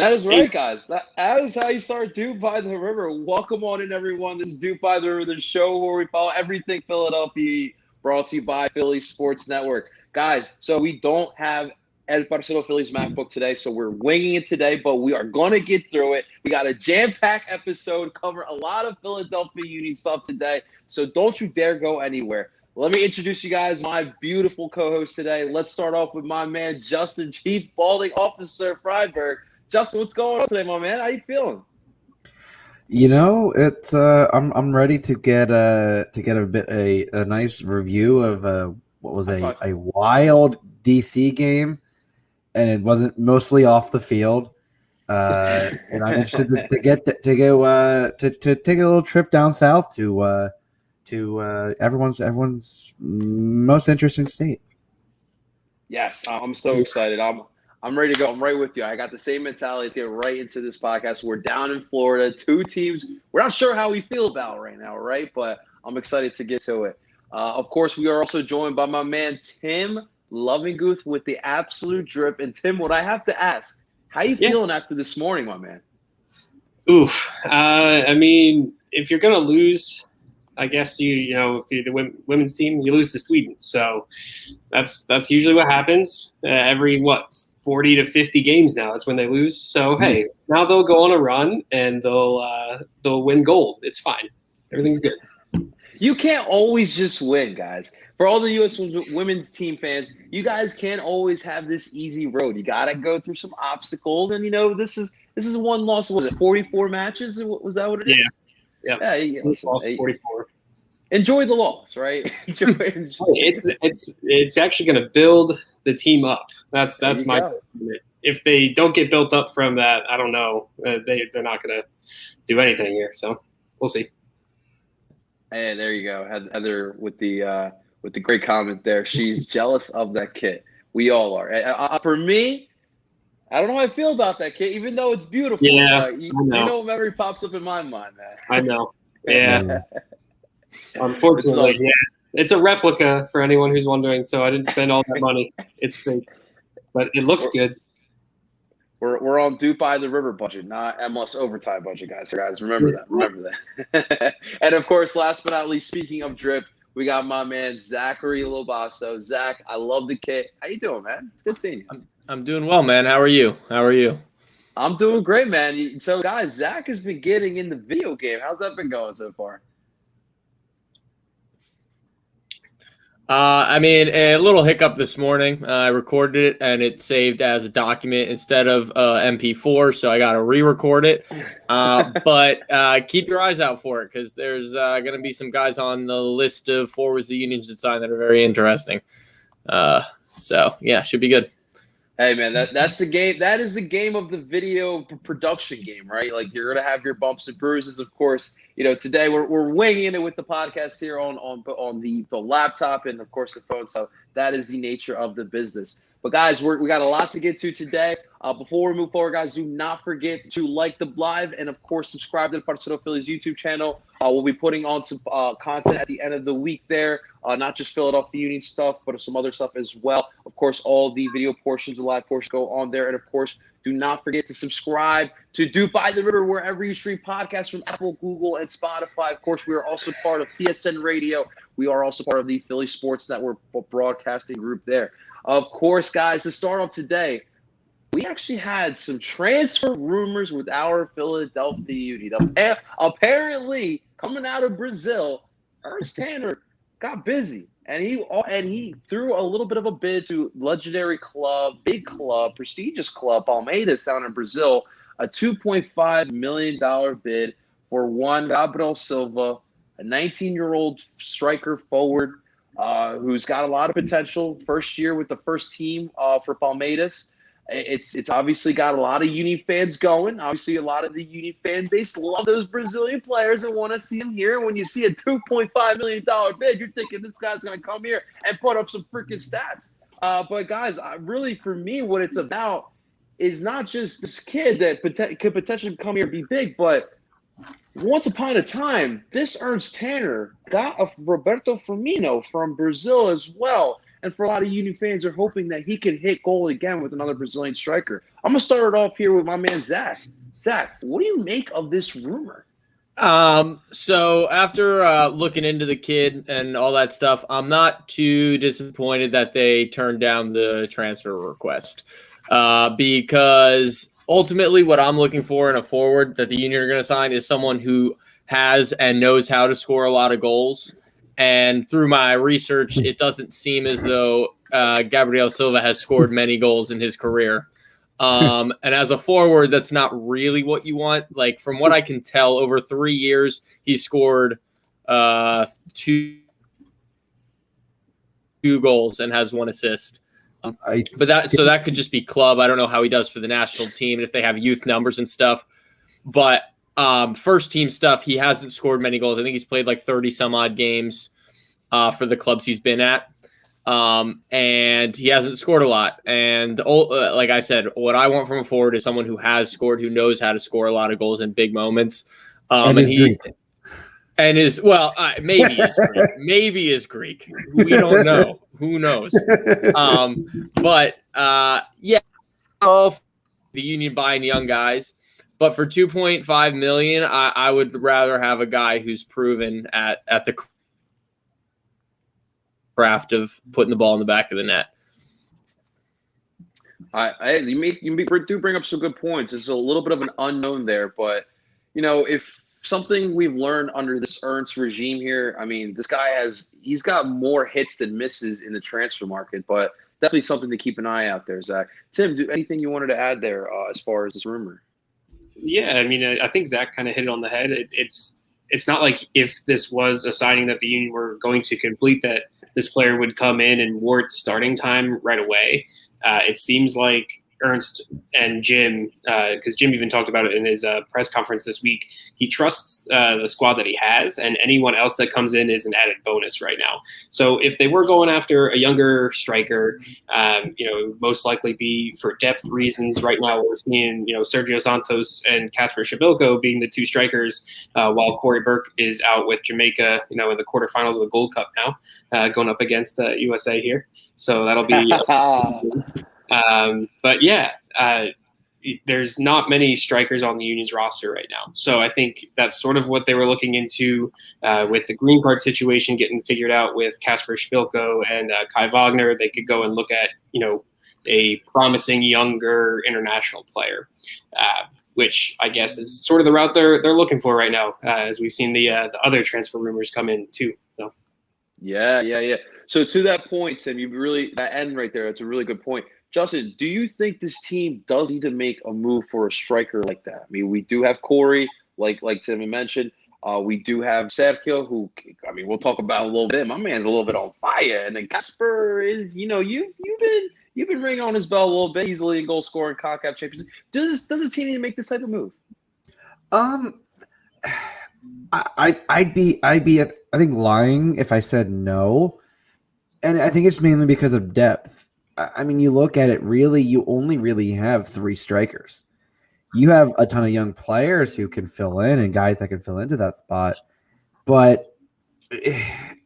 And that is right, guys. That is how you start Dupe by the River. Welcome on in, everyone. This is Dupe by the River, the show where we follow everything Philadelphia, brought to you by Philly Sports Network. Guys, so we don't have El Parcero Phillies MacBook today, so we're winging it today, but we are going to get through it. We got a jam-packed episode, cover a lot of Philadelphia Union stuff today, so don't you dare go anywhere. Let me introduce you guys, my beautiful co-host today. Let's start off with my man, Justin, Chief Balding Officer Freiberg. Justin, what's going on today, my man? How you feeling? You know, it's I'm ready to get a nice review of what was a wild DC game, and it wasn't mostly off the field. And I'm interested to take a little trip down south to everyone's most interesting state. Yes, I'm so excited. I'm ready to go. I'm right with you. I got the same mentality to get right into this podcast. We're down in Florida, two teams. We're not sure how we feel about right now, right? But I'm excited to get to it. Of course, we are also joined by my man, Tim Lovinguth with the Absolute Drip. And Tim, what I have to ask, how you feeling after this morning, my man? Oof. I mean, if you're going to lose, I guess if you're the women's team, you lose to Sweden. So that's usually what happens every 40 to 50 games now. That's when they lose. So hey, now they'll go on a run and they'll win gold. It's fine. Everything's good. You can't always just win, guys. For all the U.S. women's team fans, you guys can't always have this easy road. You got to go through some obstacles, and this is one loss. Was it 44 matches? Was that what it is? Yeah. Lost 44. Enjoy the loss, right? Enjoy. It's actually going to build the team up. That's my. If they don't get built up from that, I don't know. They're not going to do anything here. So we'll see. Hey, there you go, Heather, with the great comment there. She's jealous of that kit. We all are. For me, I don't know how I feel about that kit, even though it's beautiful. Yeah, you know what memory pops up in my mind, man. I know. Yeah. Unfortunately, it's a replica for anyone who's wondering. So I didn't spend all that money. It's fake, but it looks good. We're on Dupe by the River budget, not MLS overtime budget, guys. So guys, remember that. And of course, last but not least, speaking of drip, we got my man Zachary Lobasso. Zach, I love the kit. How you doing, man? It's good seeing you. I'm doing well, man. How are you? I'm doing great, man. So, guys, Zach has been getting in the video game. How's that been going so far? I mean, a little hiccup this morning. I recorded it, and it saved as a document instead of MP4, so I got to re-record it. But keep your eyes out for it, because there's going to be some guys on the list of forwards the Union should sign that are very interesting. So, yeah, should be good. Hey, man, that's the game. That is the game of the video production game, right? Like, you're going to have your bumps and bruises, of course. Today we're winging it with the podcast here on the laptop and, of course, the phone. So that is the nature of the business. But, guys, we got a lot to get to today. Before we move forward, guys, do not forget to like the live and, of course, subscribe to the Parcero Phillies YouTube channel. We'll be putting on some content at the end of the week there, not just Philadelphia Union stuff, but some other stuff as well. Of course, all the video portions, the live portions go on there. And, of course, do not forget to subscribe to Dupe by the River wherever you stream podcasts from Apple, Google, and Spotify. Of course, we are also part of PSN Radio. We are also part of the Philly Sports Network broadcasting group there. Of course, guys, to start off today, we actually had some transfer rumors with our Philadelphia Union. Apparently, coming out of Brazil, Ernst Tanner got busy, and he threw a little bit of a bid to legendary club, big club, prestigious club, Palmeiras down in Brazil, a $2.5 million bid for Juan Gabriel Silva, a 19-year-old striker forward who's got a lot of potential. First year with the first team for Palmeiras. It's obviously got a lot of Union fans going. Obviously, a lot of the Union fan base love those Brazilian players and want to see them here. When you see a $2.5 million bid, you're thinking this guy's going to come here and put up some freaking stats. But, guys, really, for me, what it's about is not just this kid that could potentially come here and be big, but once upon a time, this Ernst Tanner got a Roberto Firmino from Brazil as well. And for a lot of Union fans, they're hoping that he can hit goal again with another Brazilian striker. I'm going to start it off here with my man, Zach. Zach, what do you make of this rumor? So after looking into the kid and all that stuff, I'm not too disappointed that they turned down the transfer request, because ultimately what I'm looking for in a forward that the Union are going to sign is someone who has and knows how to score a lot of goals. And through my research, it doesn't seem as though Gabriel Silva has scored many goals in his career. And as a forward, that's not really what you want. Like, from what I can tell, over 3 years, he scored two goals and has 1 assist. But that could just be club. I don't know how he does for the national team and if they have youth numbers and stuff. But first team stuff, he hasn't scored many goals. I think he's played like 30 some odd games for the clubs he's been at. And he hasn't scored a lot. And like I said, what I want from a forward is someone who has scored, who knows how to score a lot of goals in big moments. Maybe is Greek. Maybe is Greek. We don't know. Who knows? But the Union buying young guys. But for $2.5 million, I would rather have a guy who's proven at the craft of putting the ball in the back of the net. You do bring up some good points. It's a little bit of an unknown there, but if something we've learned under this Ernst regime here, I mean, this guy he's got more hits than misses in the transfer market, but definitely something to keep an eye out there, Zach. Tim, anything you wanted to add there as far as this rumor? Yeah, I mean, I think Zach kind of hit it on the head. It's not like if this was a signing that the Union were going to complete, that this player would come in and warrant starting time right away. It seems like Ernst and Jim, because Jim even talked about it in his press conference this week, he trusts the squad that he has, and anyone else that comes in is an added bonus right now. So if they were going after a younger striker, most likely be for depth reasons. Right now we're seeing, Sergio Santos and Kasper Shabilko being the 2 strikers, while Corey Burke is out with Jamaica, in the quarterfinals of the Gold Cup now, going up against the USA here. So that'll be but yeah, there's not many strikers on the Union's roster right now. So I think that's sort of what they were looking into with the green card situation getting figured out with Kasper Spielko and Kai Wagner. They could go and look at, a promising younger international player, which I guess is sort of the route they're looking for right now, as we've seen the other transfer rumors come in too. So. Yeah. So to that point, Tim, that end right there, that's a really good point. Justin, do you think this team does need to make a move for a striker like that? I mean, we do have Corey, like Tim mentioned. We do have Sergio, who, I mean, we'll talk about a little bit. My man's a little bit on fire. And then Kasper is, you've been ringing on his bell a little bit. He's the leading goal scorer in CONCACAF Champions League. Does this team need to make this type of move? I'd be I think lying if I said no. And I think it's mainly because of depth. I mean, you look at it, really, you only really have 3 strikers. You have a ton of young players who can fill in and guys that can fill into that spot. But,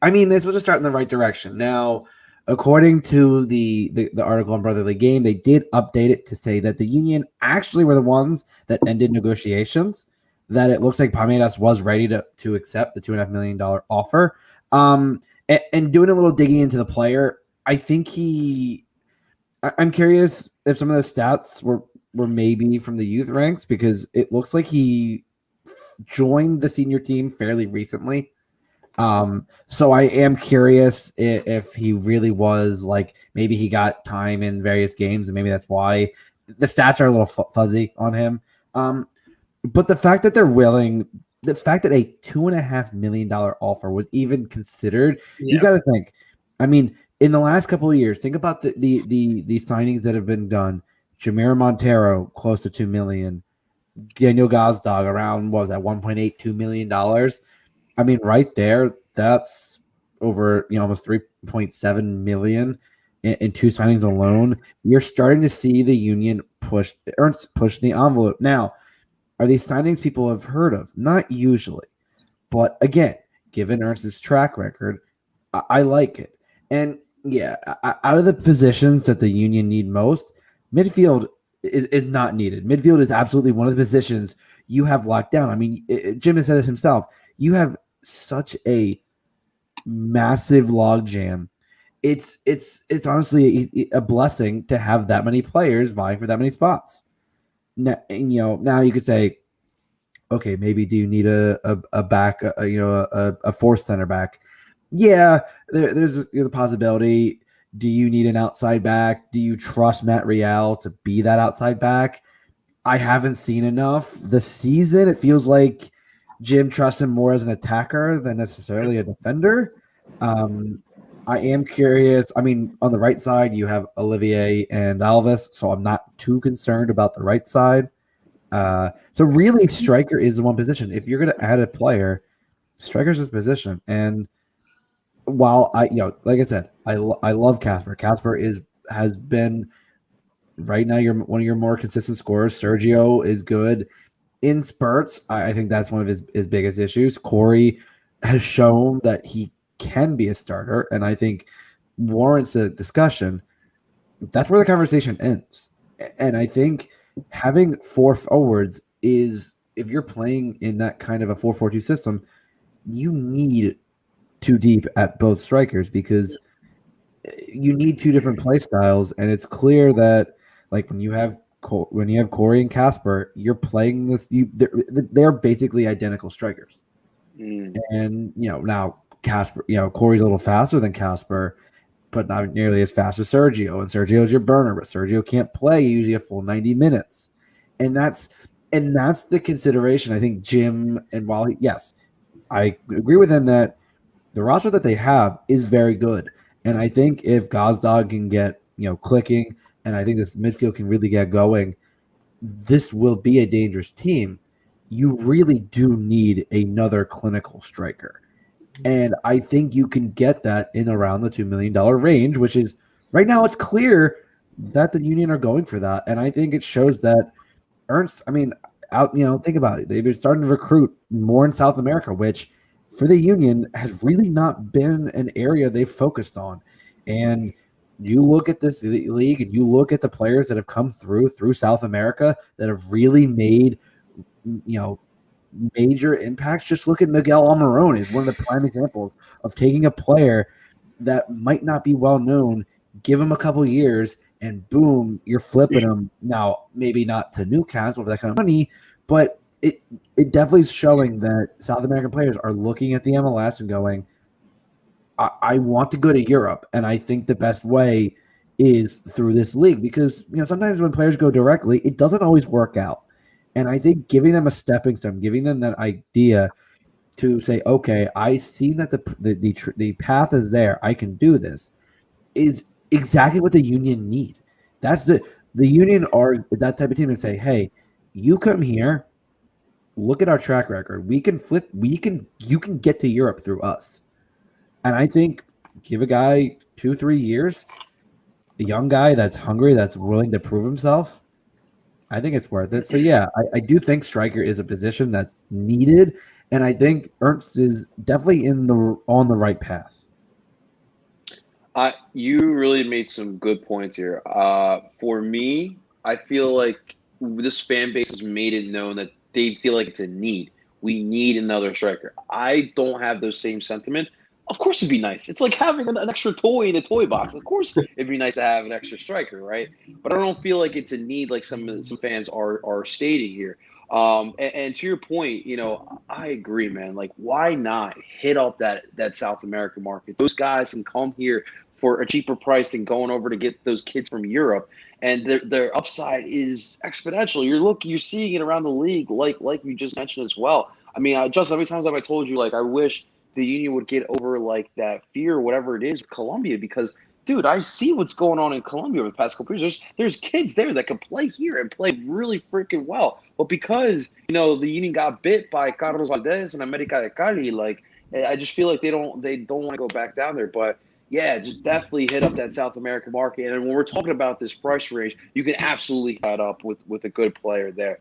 I mean, this was a start in the right direction. Now, according to the article on Brotherly Game, they did update it to say that the Union actually were the ones that ended negotiations, that it looks like Palmeiras was ready to accept the $2.5 million offer. And doing a little digging into the player, I think I'm curious if some of those stats were maybe from the youth ranks, because it looks like he joined the senior team fairly recently. So I am curious if he really was, like, maybe he got time in various games and maybe that's why the stats are a little fuzzy on him. But the fact that the fact that a $2.5 million offer was even considered, you got to think, I mean, in the last couple of years, think about the signings that have been done. Jamiro Montero, close to $2 million. Daniel Gazdag, around, what was that, $1.82 million. I mean, right there, that's over almost $3.7 million in 2 signings alone. You're starting to see the Union push the envelope. Now, are these signings people have heard of? Not usually. But again, given Ernst's track record, I like it. And Yeah, out of the positions that the Union need most, midfield is not needed. Midfield is absolutely one of the positions you have locked down. I mean, Jim has said it himself. You have such a massive log jam. It's honestly a blessing to have that many players vying for that many spots. Now, now you could say, okay, maybe do you need a back, a fourth center back? Yeah, there's a possibility. Do you need an outside back? Do you trust Matt Real to be that outside back? I haven't seen enough this season. It feels like Jim trusts him more as an attacker than necessarily a defender. I am curious. I mean, on the right side, you have Olivier and Alves, so I'm not too concerned about the right side. So really, striker is the one position. If you're going to add a player, striker's his position. And while like I said, I love Casper. Casper has been right now one of your more consistent scorers. Sergio is good in spurts. I think that's one of his biggest issues. Corey has shown that he can be a starter, and I think warrants a discussion. That's where the conversation ends. And I think having 4 forwards is, if you're playing in that kind of a 4-4-2 system, you need 2 deep at both strikers because you need 2 different play styles. And it's clear that, like, when you have Corey and Casper, you're playing this. They're basically identical strikers. And now Casper, Corey's a little faster than Casper, but not nearly as fast as Sergio. And Sergio's your burner, but Sergio can't play usually a full 90 minutes. And that's the consideration. I think Jim, and while yes, I agree with him that the roster that they have is very good. And I think if Gazdag can get, clicking, and I think this midfield can really get going, this will be a dangerous team. You really do need another clinical striker. And I think you can get that in around the $2 million range, which is right now it's clear that the Union are going for that. And I think it shows that Ernst, think about it. They've been starting to recruit more in South America, which for the Union has really not been an area they've focused on. And you look at this league and you look at the players that have come through South America that have really made, major impacts. Just look at Miguel Almiron is one of the prime examples of taking a player that might not be well known, give him a couple years, and boom, you're flipping him. Now, maybe not to Newcastle for that kind of money, but it definitely is showing that South American players are looking at the MLS and going, I want to go to Europe, and I think the best way is through this league because sometimes when players go directly, it doesn't always work out. And I think giving them a stepping stone, giving them that idea to say, okay, I see that the path is there, I can do this, is exactly what the Union need. That's the Union are that type of team and say, hey, you come here, look at our track record. We can flip, you can get to Europe through us. And I think give a guy 2-3 years, a young guy that's hungry, that's willing to prove himself, I think it's worth it. So, yeah, I do think striker is a position that's needed, and I think Ernst is definitely on the right path. You really made some good points here. For me, I feel like this fan base has made it known that they feel like it's a need. We need another striker. I don't have those same sentiments. Of course it'd be nice. It's like having an extra toy in the toy box. Of course it'd be nice to have an extra striker, right? But I don't feel like it's a need like some fans are stating here. And to your point, I agree, man. Like, why not hit up that South American market? Those guys can come here for a cheaper price than going over to get those kids from Europe, and their upside is exponential. You're seeing it around the league, like you just mentioned as well. I mean, just how many times have I told you, like, I wish the Union would get over like that fear, whatever it is, with Colombia, because dude, I see what's going on in Colombia over the past couple years. There's kids there that can play here and play really freaking well. But because, the Union got bit by Carlos Valdez and America de Cali, like, I just feel like they don't want to go back down there. But yeah, just definitely hit up that South American market. And when we're talking about this price range, you can absolutely add up with a good player there.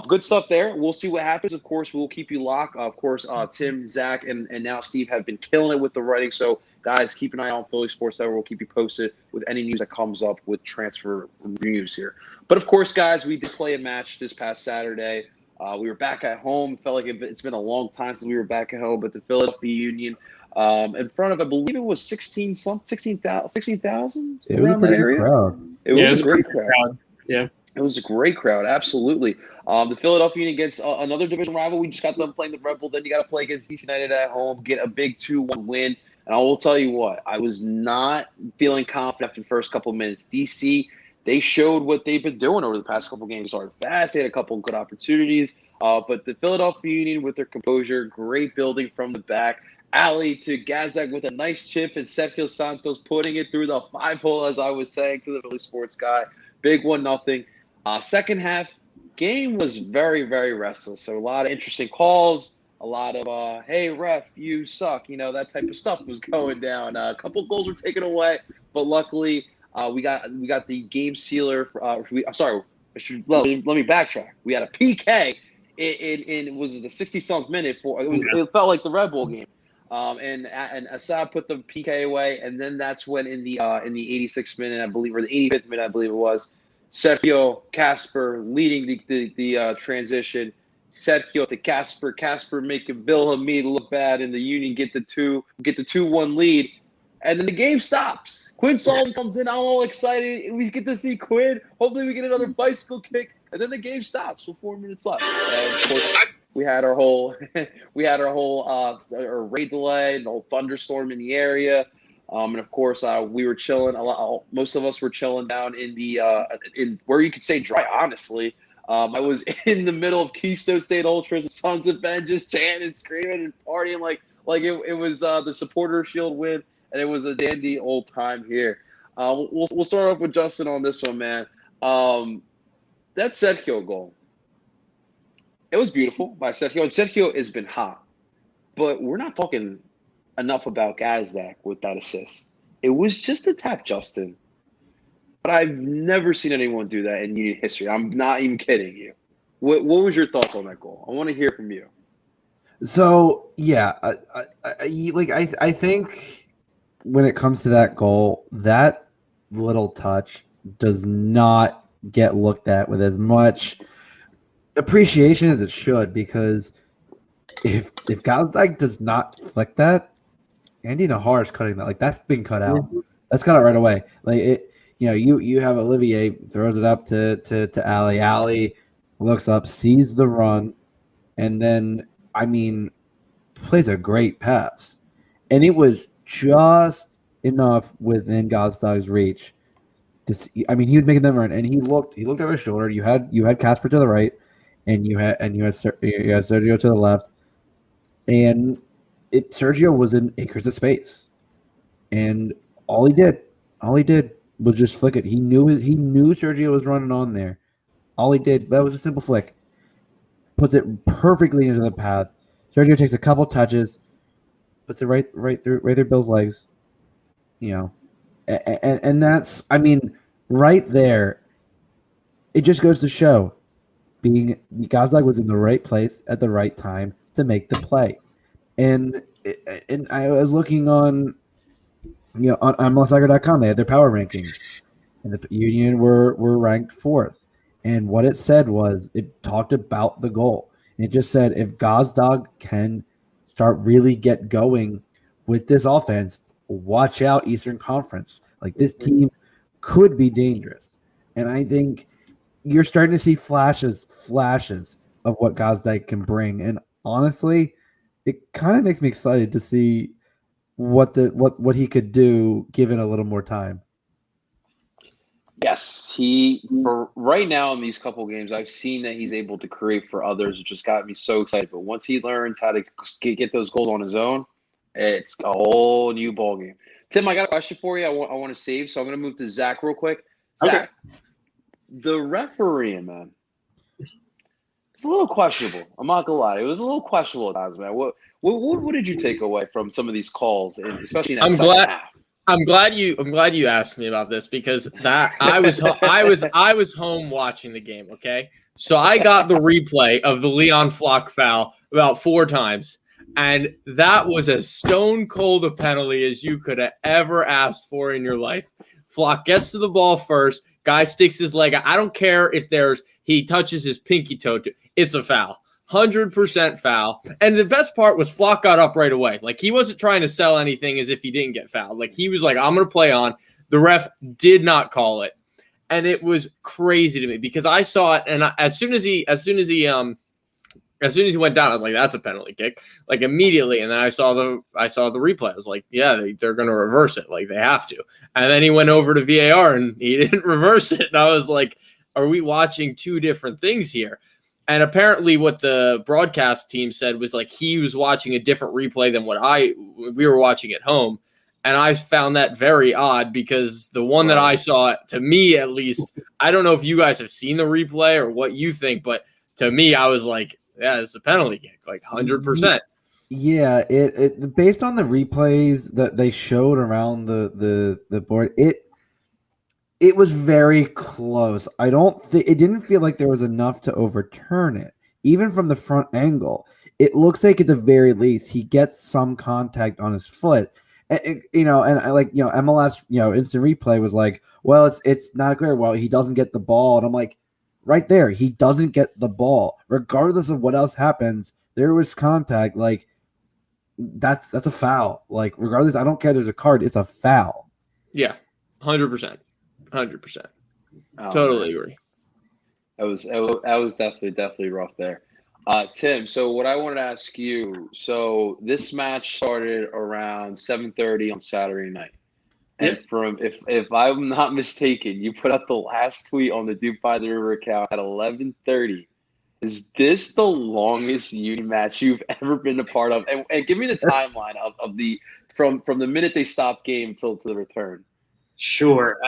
Good stuff there. We'll see what happens. Of course, we'll keep you locked. Of course, Tim, Zach, and now Steve have been killing it with the writing. So guys, keep an eye on Philly Sports Network. We'll keep you posted with any news that comes up with transfer news here. But, of course, guys, we did play a match this past Saturday. We were back at home. Felt like it's been a long time since we were back at home, but the Philadelphia Union in front of, I believe it was 16,000. 16,000 it was a pretty good crowd. It was a great crowd. Yeah. It was a great crowd, absolutely. The Philadelphia Union against another division rival. We just got them playing the Red Bull. Then you got to play against DC United at home, get a big 2-1 win. And I will tell you what, I was not feeling confident after the first couple of minutes. DC, they showed what they've been doing over the past couple of games. Started fast. They had a couple of good opportunities. But the Philadelphia Union with their composure, great building from the back. Ali to Gazdag with a nice chip, and Sergio Santos putting it through the 5-hole, as I was saying to the Philly Sports guy. Big 1-0. Second half, game was very, very restless. So a lot of interesting calls, a lot of, hey, ref, you suck. That type of stuff was going down. A couple goals were taken away, but luckily we got the game sealer. Let me backtrack. We had a PK in was the 60-something minute. It felt like the Red Bull game. And Assad put the PK away, and then that's when in the 86th minute, I believe, or the 85th minute, I believe it was, Sergio Casper leading the transition. Sergio to Casper making Wilhelmine look bad, and the Union get the 2-1 lead, and then the game stops. Quinn Sullivan comes in, I'm all excited. We get to see Quinn. Hopefully, we get another bicycle kick, and then the game stops with 4 minutes left. And of course, we had our whole raid delay, the whole thunderstorm in the area. And of course, we were chilling. Most of us were chilling down in the in where you could say dry. Honestly, I was in the middle of Keystone State Ultras and Sons of Ben, just chanting, screaming, and partying like it was the Supporter Shield win, and it was a dandy old time here. We'll start off with Justin on this one, man. That Sergio goal, it was beautiful by Sergio, and Sergio has been hot, but we're not talking enough about Gazdak with that assist. It was just a tap, Justin. But I've never seen anyone do that in Union history. I'm not even kidding you. What was your thoughts on that goal? I want to hear from you. So yeah, I think when it comes to that goal, that little touch does not get looked at with as much appreciation as it should, because if Gazdag does not flick that, Andy Nahar is cutting that. Like, that's been cut out. That's cut out right away. Like, it, you have Olivier throws it up to Ali. Ali looks up, sees the run, and then plays a great pass. And it was just enough within Gazdag's reach. He was making them run, and he looked over his shoulder. You had Casper to the right, and you had Sergio to the left, and Sergio was in acres of space, and all he did was just flick it. He knew Sergio was running on there. All he did, that was a simple flick, puts it perfectly into the path. Sergio takes a couple touches, puts it right through Bill's legs, and that's right there. It just goes to show, Gazdag was in the right place at the right time to make the play. And I was looking on MLSsoccer.com. They had their power rankings, and the Union were ranked 4th. And what it said was, it talked about the goal. And it just said, if Gazdag can start really get going with this offense, watch out, Eastern Conference. Like, this team could be dangerous. And I think you're starting to see flashes of what Gazdag can bring. And honestly, it kind of makes me excited to see what he could do given a little more time. Yes, for right now in these couple games, I've seen that he's able to create for others, which just got me so excited. But once he learns how to get those goals on his own, it's a whole new ballgame. Tim, I got a question for you. I want to save, so I'm going to move to Zach real quick. Zach, the referee, man. It's a little questionable. I'm not gonna lie. It was a little questionable at times, man. What did you take away from some of these calls, and especially in that second half? I'm glad you asked me about this, because I was home watching the game. Okay, so I got the replay of the Leon Flock foul about 4 times. And that was as stone cold a penalty as you could have ever asked for in your life. Flock gets to the ball first. Guy sticks his leg out. I don't care if he touches his pinky toe. It's a foul. 100% foul. And the best part was Flock got up right away. Like, he wasn't trying to sell anything as if he didn't get fouled. Like, he was like, I'm going to play on. The ref did not call it. And it was crazy to me because I saw it. And as soon as he went down, I was like, that's a penalty kick, like immediately. And then I saw the replay. I was like, yeah, they're going to reverse it. Like, they have to. And then he went over to VAR and he didn't reverse it. And I was like, are we watching two different things here? And apparently what the broadcast team said was like, he was watching a different replay than what we were watching at home. And I found that very odd because the one that I saw, to me at least, I don't know if you guys have seen the replay or what you think, but to me, I was like, yeah, it's a penalty kick, like 100%. Yeah, it based on the replays that they showed around the board, it was very close. It didn't feel like there was enough to overturn it, even from the front angle. It looks like at the very least he gets some contact on his foot. And MLS, instant replay was like, well, it's not clear. Well, he doesn't get the ball, and I'm like, right there, he doesn't get the ball, regardless of what else happens. There was contact. Like, that's a foul. Like, regardless, I don't care. There's a card. It's a foul. Yeah, 100%. Totally agree. That was definitely rough there. Tim, so what I wanted to ask you, so this match started around 7:30 on Saturday night. And if I'm not mistaken, you put out the last tweet on the DOOP by the River account at 11:30. Is this the longest Union match you've ever been a part of? And give me the timeline of from the minute they stopped game till the return. Sure.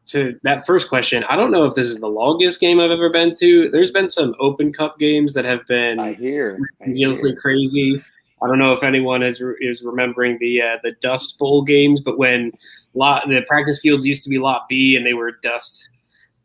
To that first question, I don't know if this is the longest game I've ever been to. There's been some Open Cup games that have been ridiculously crazy. I don't know if anyone is remembering the Dust Bowl games, but when the practice fields used to be Lot B and they were dust,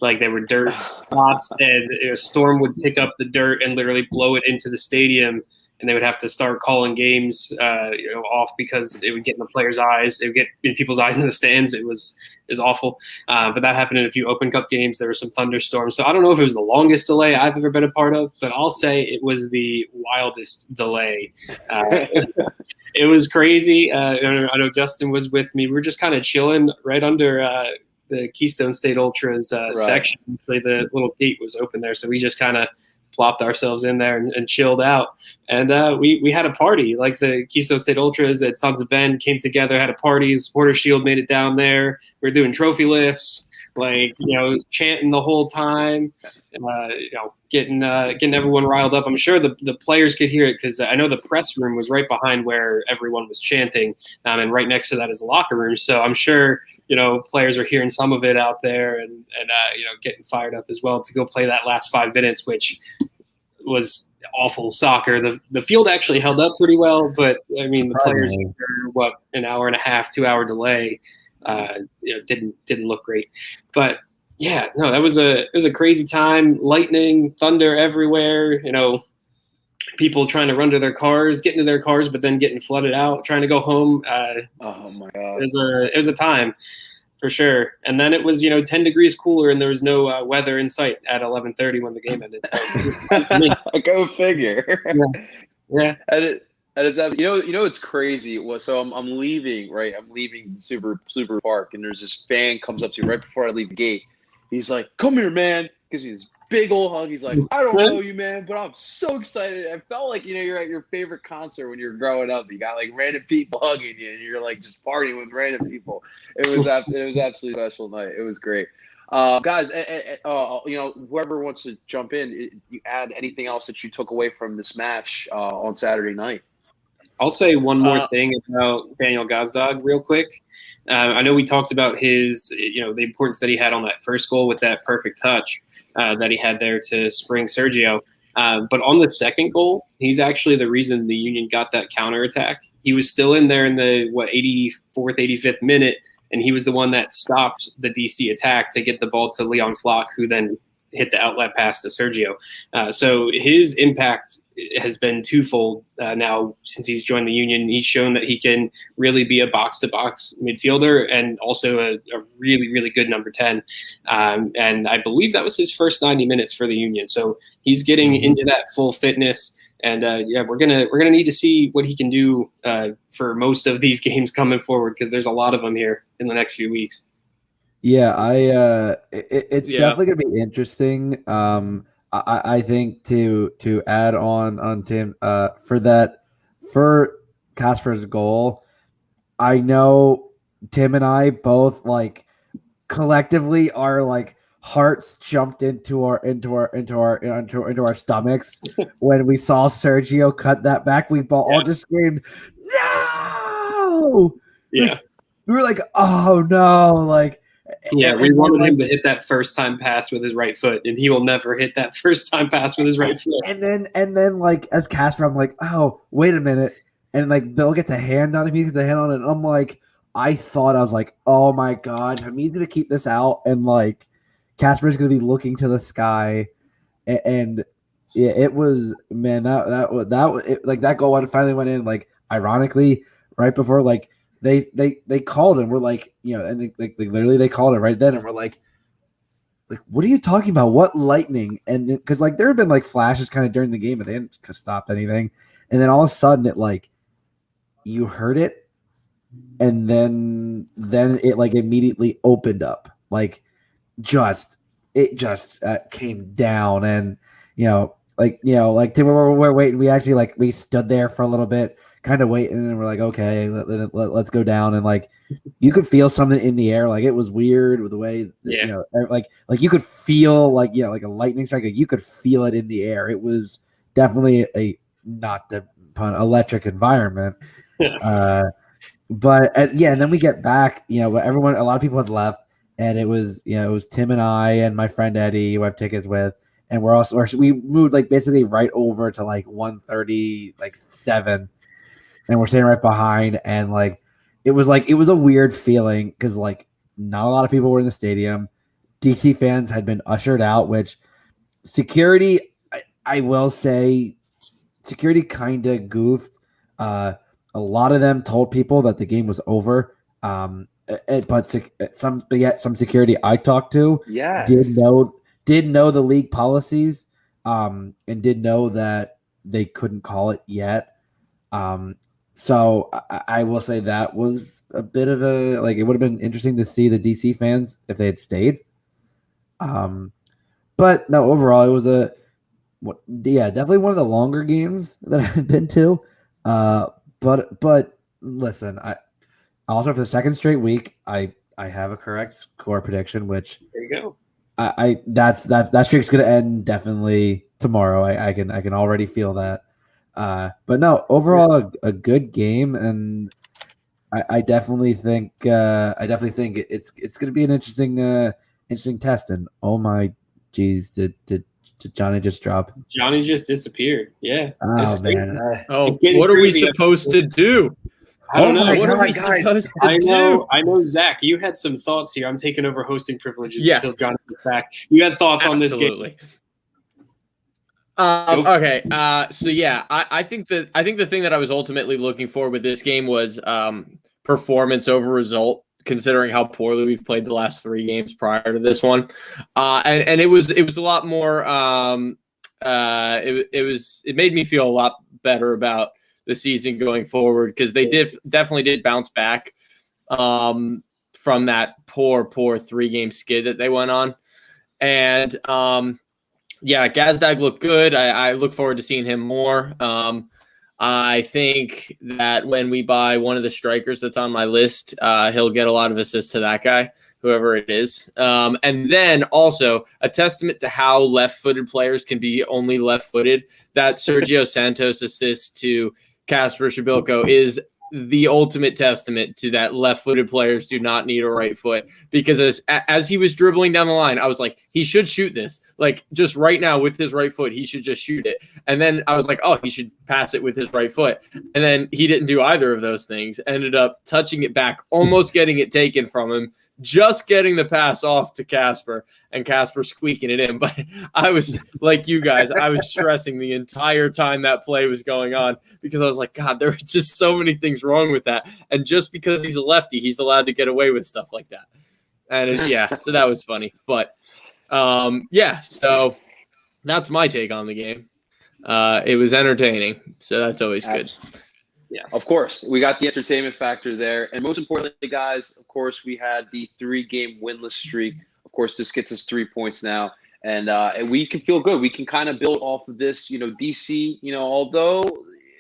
like they were dirt lots, and a storm would pick up the dirt and literally blow it into the stadium, and they would have to start calling games off because it would get in the players' eyes. It would get in people's eyes in the stands. It was awful. But that happened in a few Open Cup games. There were some thunderstorms. So I don't know if it was the longest delay I've ever been a part of, but I'll say it was the wildest delay. It was crazy. I know Justin was with me. We were just kind of chilling right under the Keystone State Ultras section. Actually, the little gate was open there. So we just kind of plopped ourselves in there and chilled out. And we had a party. Like the Keystone State Ultras at Sons of Ben came together, had a party. The Supporter Shield made it down there. We were doing trophy lifts, chanting the whole time, getting everyone riled up. I'm sure the players could hear it because I know the press room was right behind where everyone was chanting, and right next to that is the locker room. So I'm sure players are hearing some of it out there and getting fired up as well to go play that last 5 minutes, which was awful soccer. The field actually held up pretty well, but I mean the players were an hour and a half, 2 hour delay. Didn't look great, but yeah, no, it was a crazy time. Lightning, thunder everywhere. People trying to run to their cars, get into their cars, but then getting flooded out, trying to go home. Oh my God! It was a time for sure. And then it was 10 degrees cooler, and there was no weather in sight at 11:30 when the game ended. Go figure. Yeah. And it's it's crazy. So I'm leaving, right? I'm leaving Super Park, and there's this fan comes up to me right before I leave the gate. He's like, "Come here, man." Gives me this big old hug. He's like, "I don't know you, man, but I'm so excited." I felt like you're at your favorite concert when you're growing up. You got like random people hugging you, and you're like just partying with random people. It was absolutely special night. It was great. Guys, whoever wants to jump in, you add anything else that you took away from this match on Saturday night? I'll say one more thing about Daniel Gazdag real quick. I know we talked about his, the importance that he had on that first goal with that perfect touch that he had there to spring Sergio. But on the second goal, he's actually the reason the Union got that counterattack. He was still in there in the 84th, 85th minute, and he was the one that stopped the DC attack to get the ball to Leon Flock, who then hit the outlet pass to Sergio. So his impact has been twofold now since he's joined the Union. He's shown that he can really be a box-to-box midfielder and also a really, really good number 10. And I believe that was his first 90 minutes for the Union. So he's getting into that full fitness. And we're gonna need to see what he can do for most of these games coming forward, because there's a lot of them here in the next few weeks. Yeah, it's definitely gonna be interesting. I think to add on Tim for Casper's goal, I know Tim and I both like collectively are like hearts jumped into our stomachs when we saw Sergio cut that back. We all just screamed, "No!" Yeah, like, we were like, "Oh no!" Like, yeah, we wanted him to hit that first time pass with his right foot, and he will never hit that first time pass with his right foot. And then like as Casper, I'm like, "Oh, wait a minute!" And like Bill gets a hand on him, he gets a hand on it, and I'm like, I was like, "Oh my god, I need to keep this out," and like. Casper's going to be looking to the sky, and yeah, it was, man, that goal finally went in, like, ironically, right before, like, they called him. We're like, and they literally they called it right then, and we're like, what are you talking about? What lightning? And because like there have been like flashes kind of during the game, but they didn't stop anything, and then all of a sudden it like you heard it, and then it like immediately opened up, like. It just came down, and we're waiting. We actually like we stood there for a little bit, kind of waiting, and then we're like, okay, let's go down, and like you could feel something in the air, like it was weird with the way like you could feel like like a lightning strike, like you could feel it in the air. It was definitely a not the pun electric environment. But and then we get back, a lot of people had left. And it was Tim and I and my friend Eddie, who I have tickets with, and we moved like basically right over to like 1:30, like 7, and we're staying right behind. And like it was a weird feeling because like not a lot of people were in the stadium. DC fans had been ushered out, which security, I will say, security kind of goofed. A lot of them told people that the game was over. But some security I talked to did know the league policies, and did know that they couldn't call it yet. So I will say that was a bit of a like it would have been interesting to see the DC fans if they had stayed. But no, overall it was definitely one of the longer games that I've been to. But listen, also, for the second straight week, I have a correct score prediction, which there you go. That streak's gonna end definitely tomorrow. I can already feel that. But no, overall a good game, and I definitely think it's gonna be an interesting test. And oh my geez, did Johnny just drop? Johnny just disappeared. Yeah. Oh man. What are we supposed to do? I don't know. What are we supposed to do? I know, Zach, you had some thoughts here. I'm taking over hosting privileges until John gets back. You had thoughts on this game. Okay. So yeah, I think the thing that I was ultimately looking for with this game was performance over result, considering how poorly we've played the last 3 games prior to this one. And it was a lot more it made me feel a lot better about the season going forward, because they definitely did bounce back from that poor 3-game skid that they went on. And Gazdag looked good. I look forward to seeing him more. I think that when we buy one of the strikers that's on my list, he'll get a lot of assists to that guy, whoever it is. And then also a testament to how left-footed players can be only left-footed. That Sergio Santos assist to Kasper Shabilko is the ultimate testament to that left-footed players do not need a right foot, because as he was dribbling down the line, I was like, he should shoot this. Like, just right now with his right foot, he should just shoot it. And then I was like, oh, he should pass it with his right foot. And then he didn't do either of those things. Ended up touching it back, almost getting it taken from him, just getting the pass off to Casper and Casper squeaking it in. But I was like you guys, I was stressing the entire time that play was going on because I was like, God, there were just so many things wrong with that. And just because he's a lefty, he's allowed to get away with stuff like that. And so that was funny. But so that's my take on the game. It was entertaining, so that's always good. Yes. Of course, we got the entertainment factor there. And most importantly, guys, of course, we had the 3-game winless streak. Of course, this gets us 3 points now. And we can feel good. We can kind of build off of this, DC, although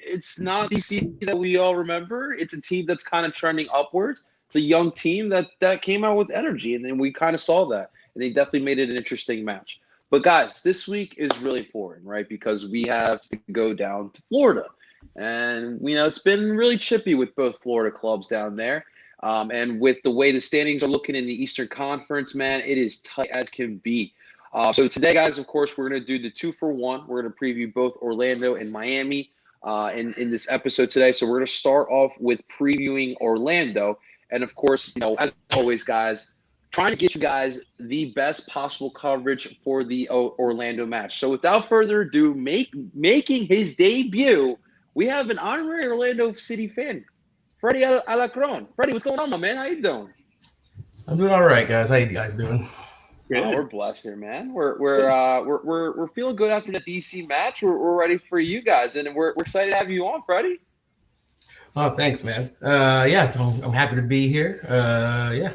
it's not DC that we all remember. It's a team that's kind of trending upwards. It's a young team that came out with energy, and then we kind of saw that. And they definitely made it an interesting match. But, guys, this week is really important, right, because we have to go down to Florida. And, it's been really chippy with both Florida clubs down there. And with the way the standings are looking in the Eastern Conference, man, it is tight as can be. So today, guys, of course, we're going to do the 2-for-1. We're going to preview both Orlando and Miami in this episode today. So we're going to start off with previewing Orlando. And, of course, as always, guys, trying to get you guys the best possible coverage for the Orlando match. So without further ado, making his debut, we have an honorary Orlando City fan, Freddie Alacron. Freddie, what's going on, my man? How you doing? I'm doing all right, guys. How you guys doing? Oh, we're blessed here, man. We're feeling good after the DC match. We're ready for you guys, and we're excited to have you on, Freddie. Oh, thanks, man. I'm happy to be here.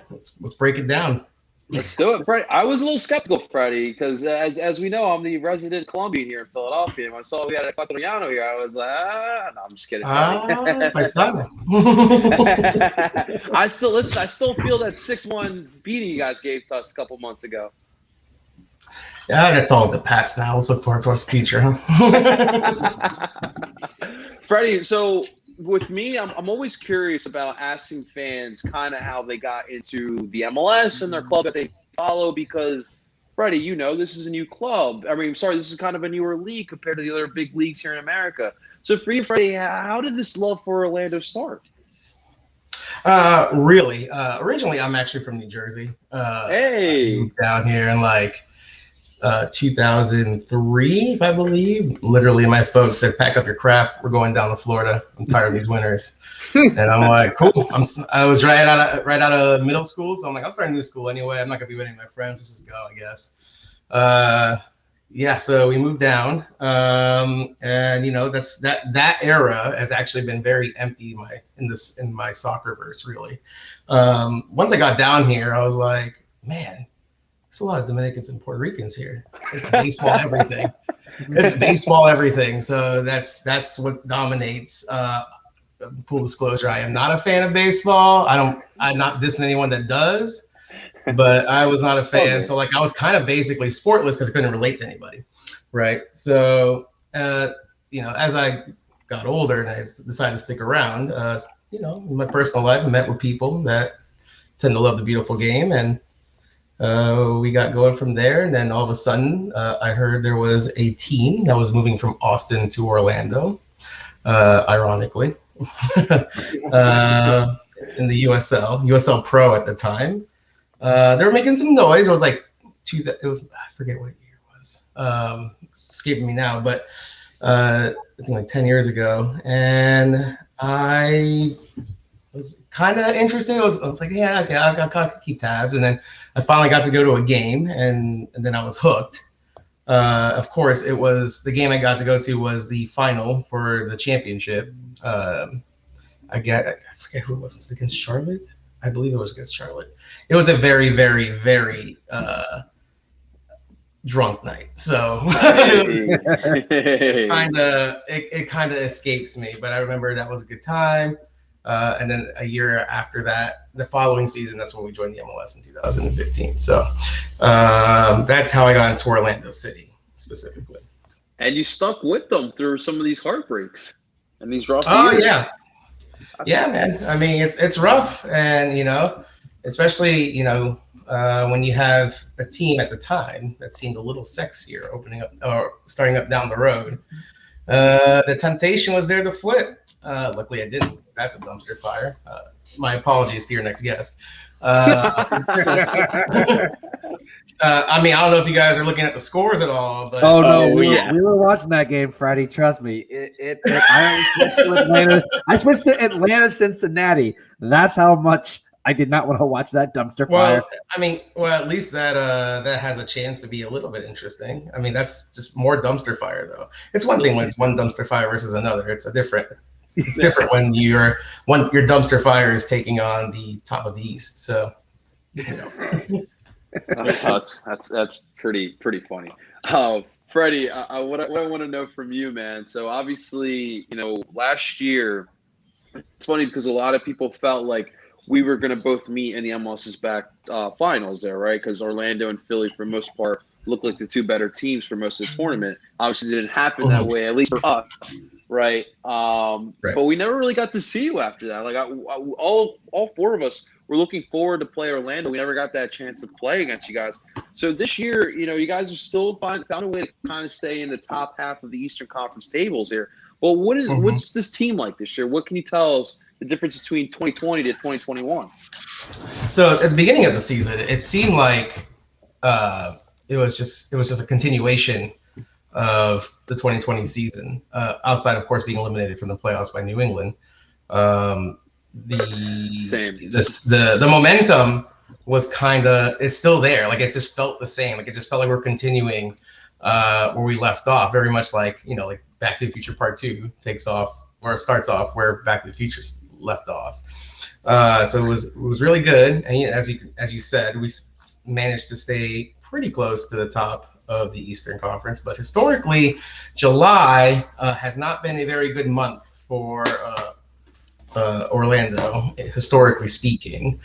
Let's break it down. Let's do it, Freddie. I was a little skeptical, Freddie, because as we know, I'm the resident Colombian here in Philadelphia. When I saw we had a Ecuadoriano here, I was like, no, I'm just kidding. My son. I still feel that 6-1 beating you guys gave to us a couple months ago. Yeah, that's all in the past now. Let's look forward to our future, huh? Freddie, so with me, I'm always curious about asking fans kind of how they got into the MLS and their club that they follow because, Freddie, this is a new club. This is kind of a newer league compared to the other big leagues here in America. So for you, Freddie, how did this love for Orlando start? Really, originally I'm actually from New Jersey. Hey, I moved down here in 2003, I believe. Literally, my folks said, "Pack up your crap. We're going down to Florida. I'm tired of these winters." And I'm like, "Cool." I was right out of middle school, so I'm like, "I'll start a new school anyway. I'm not gonna be with any of my friends. Let's just go, I guess." So we moved down, and that's that era has actually been very empty in my soccer verse, really. Once I got down here, I was like, man. There's a lot of Dominicans and Puerto Ricans here. It's baseball everything. It's baseball everything. So that's what dominates. Full disclosure, I am not a fan of baseball. I'm not dissing anyone that does, but I was not a fan. Okay. So I was kind of basically sportless because I couldn't relate to anybody, right? So as I got older and I decided to stick around, in my personal life, I met with people that tend to love the beautiful game and. We got going from there, and then all of a sudden, I heard there was a team that was moving from Austin to Orlando, ironically, in the USL Pro at the time. They were making some noise. I was like, I forget what year it was. It's escaping me now, but I think 10 years ago, and I was kind of interested. I was like, yeah, okay, I'll keep tabs. And then I finally got to go to a game, and then I was hooked. Of course, it was the game I got to go to was the final for the championship. I forget who it was. Was it against Charlotte? I believe it was against Charlotte. It was a very, very, very drunk night. So it kind of escapes me, but I remember that was a good time. And then a year after that, the following season, that's when we joined the MLS in 2015. So that's how I got into Orlando City specifically. And you stuck with them through some of these heartbreaks and these rough years. Oh, yeah. Yeah, man. I mean, it's rough. And, especially, when you have a team at the time that seemed a little sexier opening up or starting up down the road, the temptation was there to flip. Luckily, I didn't. That's a dumpster fire. My apologies to your next guest. I mean, I don't know if you guys are looking at the scores at all, but we were watching that game, Freddie. Trust me. I switched to Atlanta, Cincinnati. That's how much I did not want to watch that dumpster fire. I mean, at least that has a chance to be a little bit interesting. I mean, that's just more dumpster fire, though. It's one thing when it's one dumpster fire versus another. It's different when your dumpster fire is taking on the top of the East. So, that's pretty funny. Freddie, what I want to know from you, man. So obviously, last year, it's funny because a lot of people felt like we were going to both meet in the MLS's back finals there, right? Because Orlando and Philly, for the most part, looked like the two better teams for most of the tournament. Obviously, it didn't happen that way, at least for us, right? But we never really got to see you after that. Like all four of us were looking forward to play Orlando. We never got that chance to play against you guys. So this year, you guys have still found a way to kind of stay in the top half of the Eastern Conference tables here. Well, what's this team like this year? What can you tell us the difference between 2020 to 2021? So at the beginning of the season, it seemed like it was just a continuation of the 2020 season, outside of course being eliminated from the playoffs by New England. The momentum was it's still there. Like it just felt the same. Like it just felt like we're continuing where we left off, very much like like Back to the Future Part 2 starts off where Back to the Future left off. So it was really good, and as you said, we managed to stay pretty close to the top of the Eastern Conference. But historically, July has not been a very good month for Orlando, historically speaking.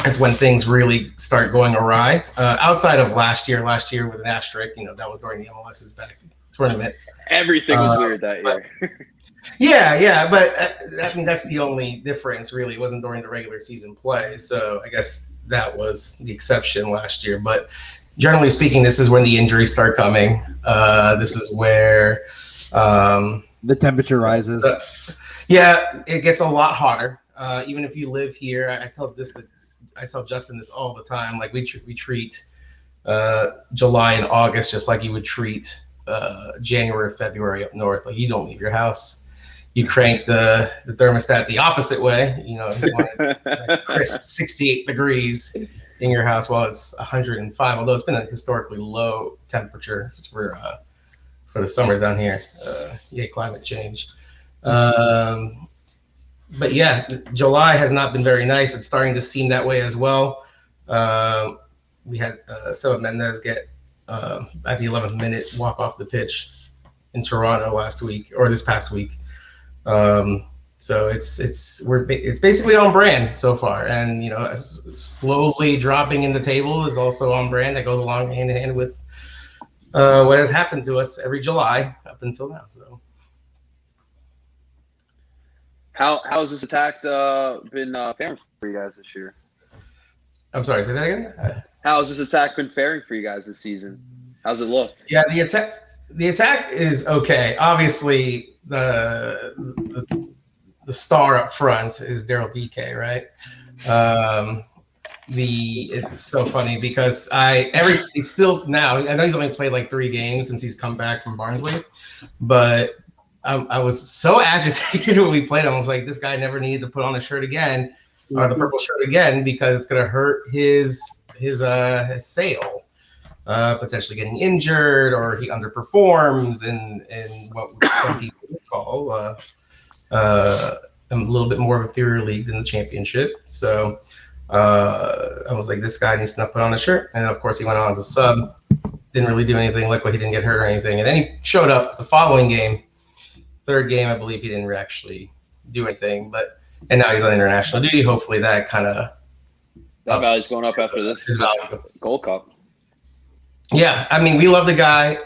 It's when things really start going awry. Outside of last year with an asterisk, that was during the MLS's back tournament. Everything was weird that year. But I mean, that's the only difference, really. It wasn't during the regular season play, so I guess that was the exception last year. But generally speaking, this is when the injuries start coming. This is where the temperature rises. It gets a lot hotter. Even if you live here, I tell Justin this all the time. Like we treat July and August just like you would treat January, February up north. Like you don't leave your house. You crank the thermostat the opposite way. You want it crisp 68 degrees in your house while it's 105. Although it's been a historically low temperature for the summers down here. Climate change. But yeah, July has not been very nice. It's starting to seem that way as well. We had Seba Mendez get at the 11th minute walk off the pitch in Toronto this past week. So it's basically on brand so far, and slowly dropping in the table is also on brand. That goes along hand in hand with what has happened to us every July up until now. So. How has this attack been faring for you guys this year? I'm sorry, say that again? How has this attack been faring for you guys this season? How's it looked? Yeah, the attack is okay. Obviously, the star up front is Daryl DK, right? It's so funny because it's still now. I know he's only played like 3 games since he's come back from Barnsley, but I was so agitated when we played him. I was like, this guy never needed to put on the shirt again, or the purple shirt again, because it's going to hurt his sale, potentially getting injured, or he underperforms in what some people would call a little bit more of an inferior league than the championship. So I was like, this guy needs to not put on a shirt. And of course, he went on as a sub, didn't really do anything. Luckily, he didn't get hurt or anything. And then he showed up the following game. 3rd game, I believe he didn't actually do anything, and now he's on international duty. Hopefully that kind of value's going up after this Gold Cup. Yeah, I mean, we love the guy.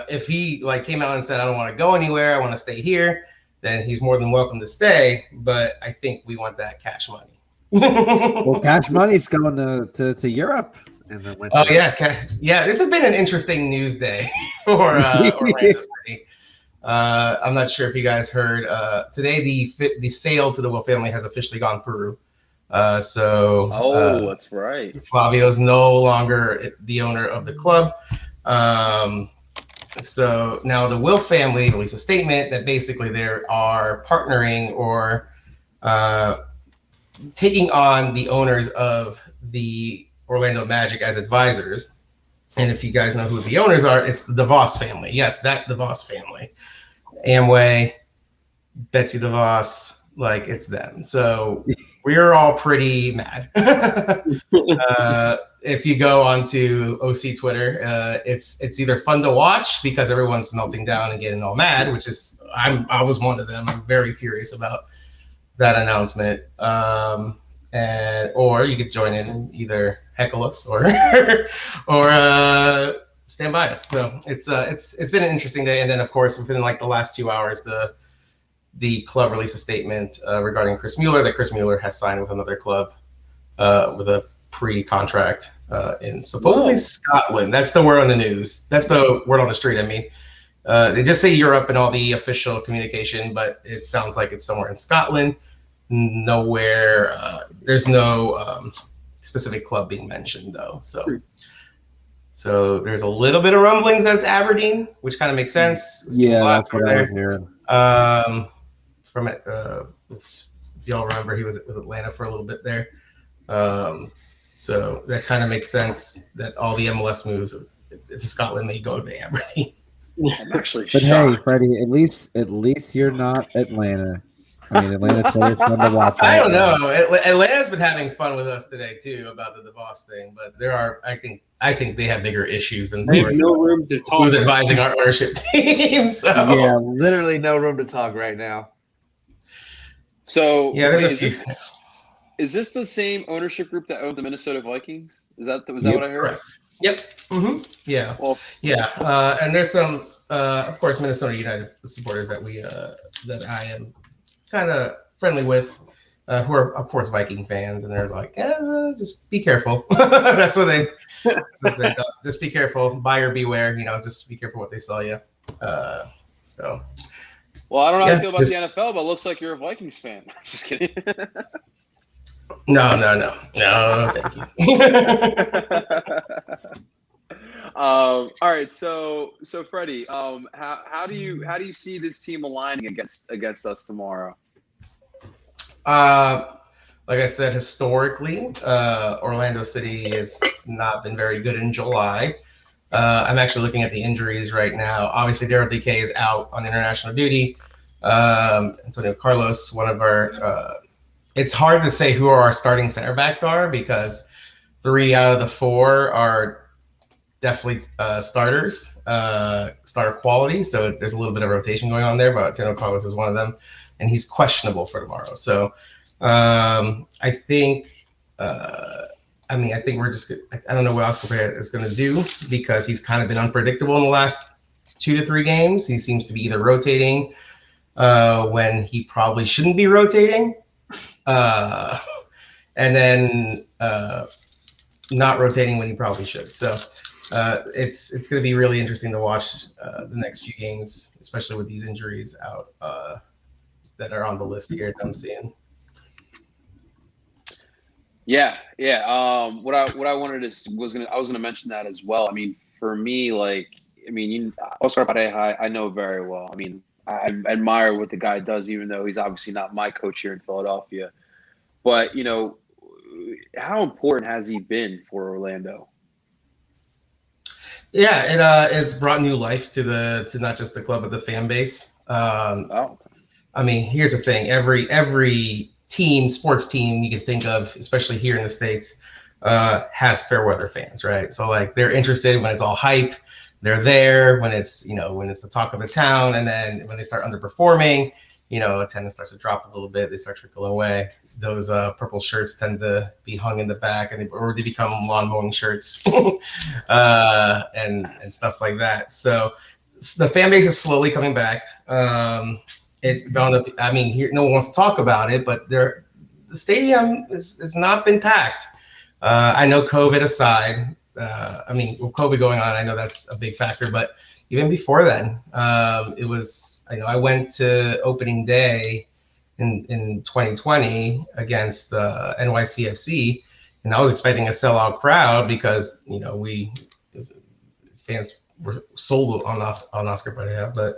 If he came out and said, I don't want to go anywhere, I want to stay here, then he's more than welcome to stay. But I think we want that cash money. Well, cash money's going to Europe. Oh yeah. This has been an interesting news day for Orlando City. I'm not sure if you guys heard. Today, the sale to the Will family has officially gone through. That's right. Flavio's no longer the owner of the club. So now the Wilf family released a statement that basically they are partnering or taking on the owners of the Orlando Magic as advisors. And if you guys know who the owners are, it's the DeVos family. Yes, the DeVos family. Amway, Betsy DeVos, like it's them. So we are all pretty mad. If you go onto OC Twitter, it's either fun to watch because everyone's melting down and getting all mad, which is I was one of them. I'm very furious about that announcement. Or you could join in and either heckle us or stand by us. So it's been an interesting day. And then of course within like the last 2 hours, the club released a statement regarding Chris Mueller that Chris Mueller has signed with another club with a pre-contract in supposedly Scotland. That's the word on the news. That's the word on the street. I mean, they just say Europe and all the official communication, but it sounds like it's somewhere in Scotland. Nowhere. There's no specific club being mentioned though. So there's a little bit of rumblings that it's Aberdeen, which kind of makes sense. Yeah, that's what I was hearing. From it, if y'all remember, he was with Atlanta for a little bit there. So that kind of makes sense that all the MLS moves to Scotland may go to Aberdeen. I'm actually but shocked. Hey, Freddie, at least you're not Atlanta. I mean, Atlanta's very fun to watch. I don't know. Atlanta's been having fun with us today too about the DeVos thing, but there are. I think they have bigger issues than they have no room to talk. Who's advising our ownership team? So yeah, literally no room to talk right now. So yeah, there's a few. Is this the same ownership group that owned the Minnesota Vikings? Was that what I heard? Correct. Yep. Mm-hmm. Yeah. Well, yeah. And there's some, of course, Minnesota United supporters that that I am kind of friendly with, who are of course Viking fans, and they're like, just be careful. That's what they say. Just be careful, buyer beware. Just be careful what they sell you. So. Well, I don't know how to feel about the NFL, but it looks like you're a Vikings fan. Just kidding. No, thank you. All right, so Freddie, how do you see this team aligning against us tomorrow? Like I said, historically, Orlando City has not been very good in July. I'm actually looking at the injuries right now. Obviously, Daryl DK is out on international duty. Antonio Carlos, one of our it's hard to say who our starting center backs are because 3 out of the 4 are definitely starters, starter quality. So there's a little bit of rotation going on there, but Antonio Carlos is one of them, and he's questionable for tomorrow. So I think we're just. I don't know what else Prepared is going to do because he's kind of been unpredictable in the last 2 to 3 games. He seems to be either rotating when he probably shouldn't be rotating. And then not rotating when he probably should. So it's going to be really interesting to watch the next few games, especially with these injuries out that are on the list here that I'm seeing. Yeah. What I wanted I was gonna mention that as well. I mean, for me, Oscar Pareja, I know very well. I mean, I admire what the guy does, even though he's obviously not my coach here in Philadelphia. But, how important has he been for Orlando? Yeah, it's brought new life to not just the club, but the fan base. I mean, here's the thing. Every team, sports team you can think of, especially here in the States, has fair weather fans, right? So, like, they're interested when it's all hype. They're there when it's the talk of the town, and then when they start underperforming, attendance starts to drop a little bit. They start trickling away. Those purple shirts tend to be hung in the back, or they become lawn mowing shirts, and stuff like that. So the fan base is slowly coming back. It's bound up. I mean, here no one wants to talk about it, but the stadium has not been packed. I know COVID aside. With COVID going on, I know that's a big factor, but even before then, it was, I went to opening day in 2020 against NYCFC, and I was expecting a sellout crowd because we fans were sold on Oscar Pareja, but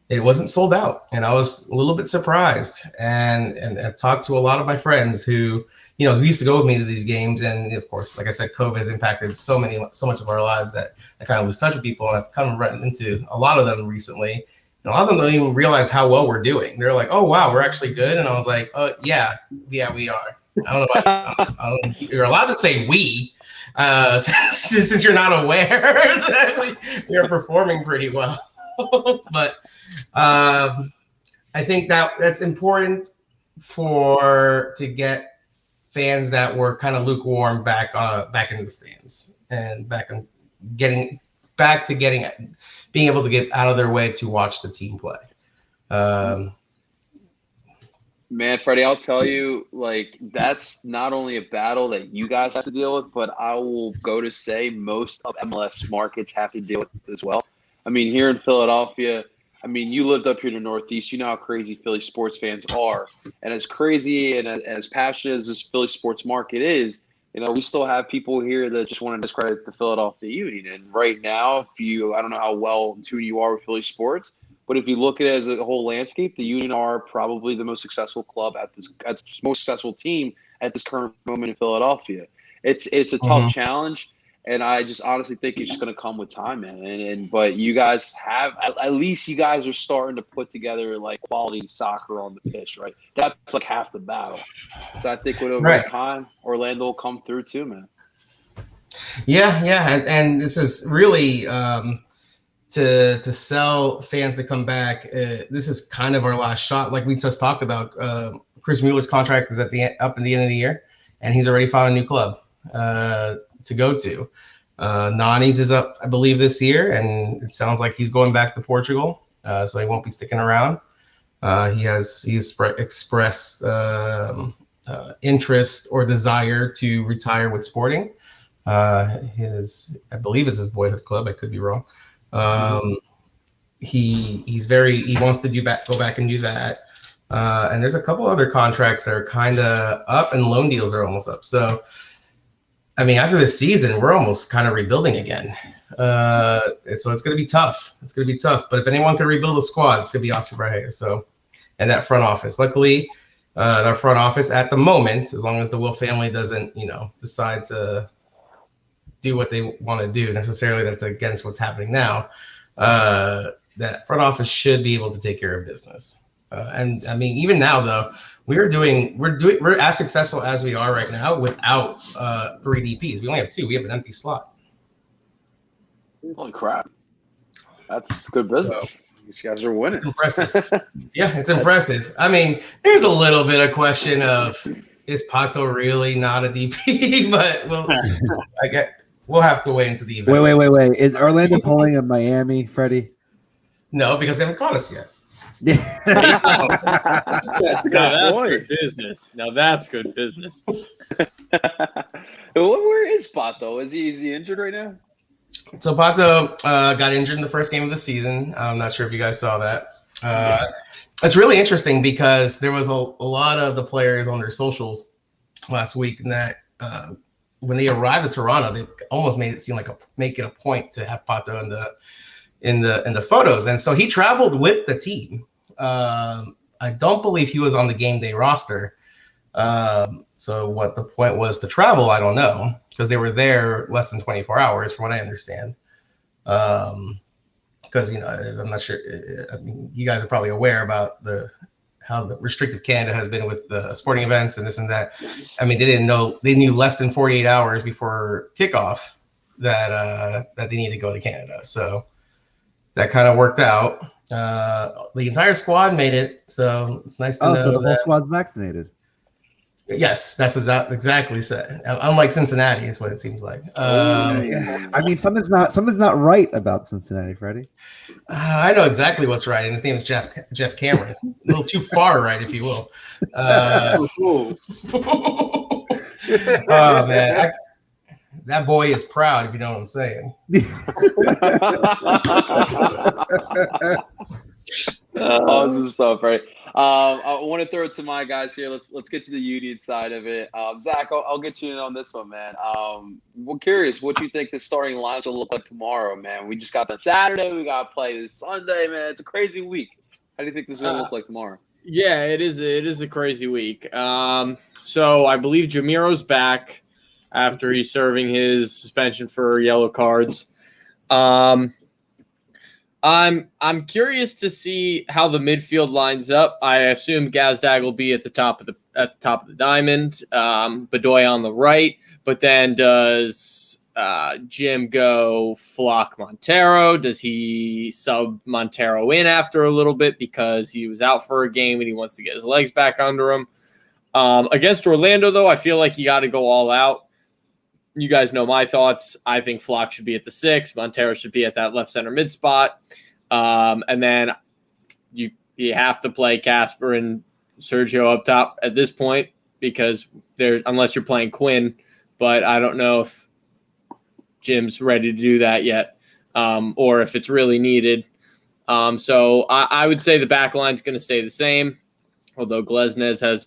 it wasn't sold out, and I was a little bit surprised. And I talked to a lot of my friends who who used to go with me to these games, and of course, like I said, COVID has impacted so much of our lives that I kind of lose touch with people. And I've kind of run into a lot of them recently, and a lot of them don't even realize how well we're doing. They're like, "Oh wow, we're actually good," and I was like, "Oh yeah, we are." I don't know. I don't know if you're allowed to say we. Since you're not aware that we are performing pretty well. But I think that's important to get fans that were kind of lukewarm back into the stands and being able to get out of their way to watch the team play. Man, Freddie, I'll tell you, like, that's not only a battle that you guys have to deal with, but I will go to say most of MLS markets have to deal with it as well. I mean, here in Philadelphia, I mean, you lived up here in the Northeast. You know how crazy Philly sports fans are. And as crazy and as passionate as this Philly sports market is, we still have people here that just want to discredit the Philadelphia Union. And right now, I don't know how well in tune you are with Philly sports, but if you look at it as a whole landscape, the Union are probably the most successful club most successful team at this current moment in Philadelphia. It's a tough challenge, and I just honestly think it's just going to come with time, man. But you guys at least you guys are starting to put together like quality soccer on the pitch, right? That's like half the battle. So I think over time, Orlando will come through too, man. Yeah, and this is really. To sell fans to come back, this is kind of our last shot. Like we just talked about, Chris Mueller's contract is up at the end of the year, and he's already found a new club to go to. Nani's is up, I believe, this year, and it sounds like he's going back to Portugal, so he won't be sticking around. He's expressed interest or desire to retire with Sporting. I believe it's his boyhood club. I could be wrong. He wants to go back and do that. And there's a couple other contracts that are kind of up, and loan deals are almost up. So, I mean, after this season, we're almost kind of rebuilding again. So it's going to be tough. But if anyone can rebuild a squad, it's going to be Oscar Pareja. So, and that front office. Luckily, our front office at the moment, as long as the Will family doesn't, decide to do what they want to do necessarily that's against what's happening now, that front office should be able to take care of business. And I mean, even now though, we're as successful as we are right now without 3 DPs. We only have 2. We have an empty slot. Holy crap. That's good business. So, you guys are winning. It's impressive. Yeah, it's impressive. I mean, there's a little bit of question of, is Pato really not a DP? But we'll have to wait until the event. Wait. Is Orlando pulling a Miami, Freddie? No, because they haven't caught us yet. That's good business. Now that's good business. Where is Pato? Is he injured right now? So Pato got injured in the first game of the season. I'm not sure if you guys saw that. It's really interesting because there was a lot of the players on their socials last week, and that when they arrived at Toronto, they almost made it seem like make it a point to have Pato in the photos. And so he traveled with the team. I don't believe he was on the game day roster. So what the point was to travel, I don't know, because they were there less than 24 hours, from what I understand. Because I'm not sure. I mean, you guys are probably aware about how the restrictive Canada has been with the sporting events and this and that. I mean, they knew less than 48 hours before kickoff that they need to go to Canada. So that kind of worked out. The entire squad made it, so it's nice to know so the whole that squad's vaccinated. Yes, that's exactly said. Unlike Cincinnati, is what it seems like. I mean, something's not right about Cincinnati, Freddie. I know exactly what's right, and his name is Jeff Cameron. A little too far right, if you will. Oh man, that boy is proud, if you know what I'm saying. Awesome stuff, right? I want to throw it to my guys here. Let's get to the Union side of it. Zach, I'll get you in on this one, man. We're curious what you think the starting lines will look like tomorrow, man. We just got that Saturday. We got to play this Sunday, man. It's a crazy week. How do you think this is going to look like tomorrow? Yeah, it is a crazy week. So I believe Jamiro's back after he's serving his suspension for yellow cards. I'm curious to see how the midfield lines up. I assume Gazdag will be at the top of the diamond, Bedoya on the right, but then does Jim go Flock Montero? Does he sub Montero in after a little bit because he was out for a game and he wants to get his legs back under him? Against Orlando, though, I feel like you got to go all out. You guys know my thoughts. I think Flock should be at the 6. Montero should be at that left center mid spot. And then you have to play Casper and Sergio up top at this point because unless you're playing Quinn, but I don't know if Jim's ready to do that yet, or if it's really needed. So I would say the back line's going to stay the same, although Glesnes has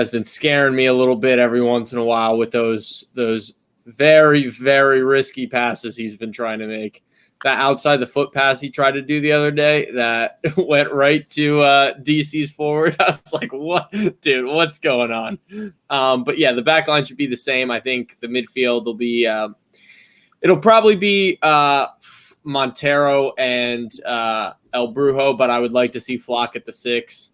been scaring me a little bit every once in a while with those very, very risky passes he's been trying to make. That outside the foot pass he tried to do the other day that went right to DC's forward. I was like, what, dude, what's going on? But yeah, the back line should be the same. I think the midfield will be, it'll probably be Montero and El Brujo, but I would like to see Flock at the 6.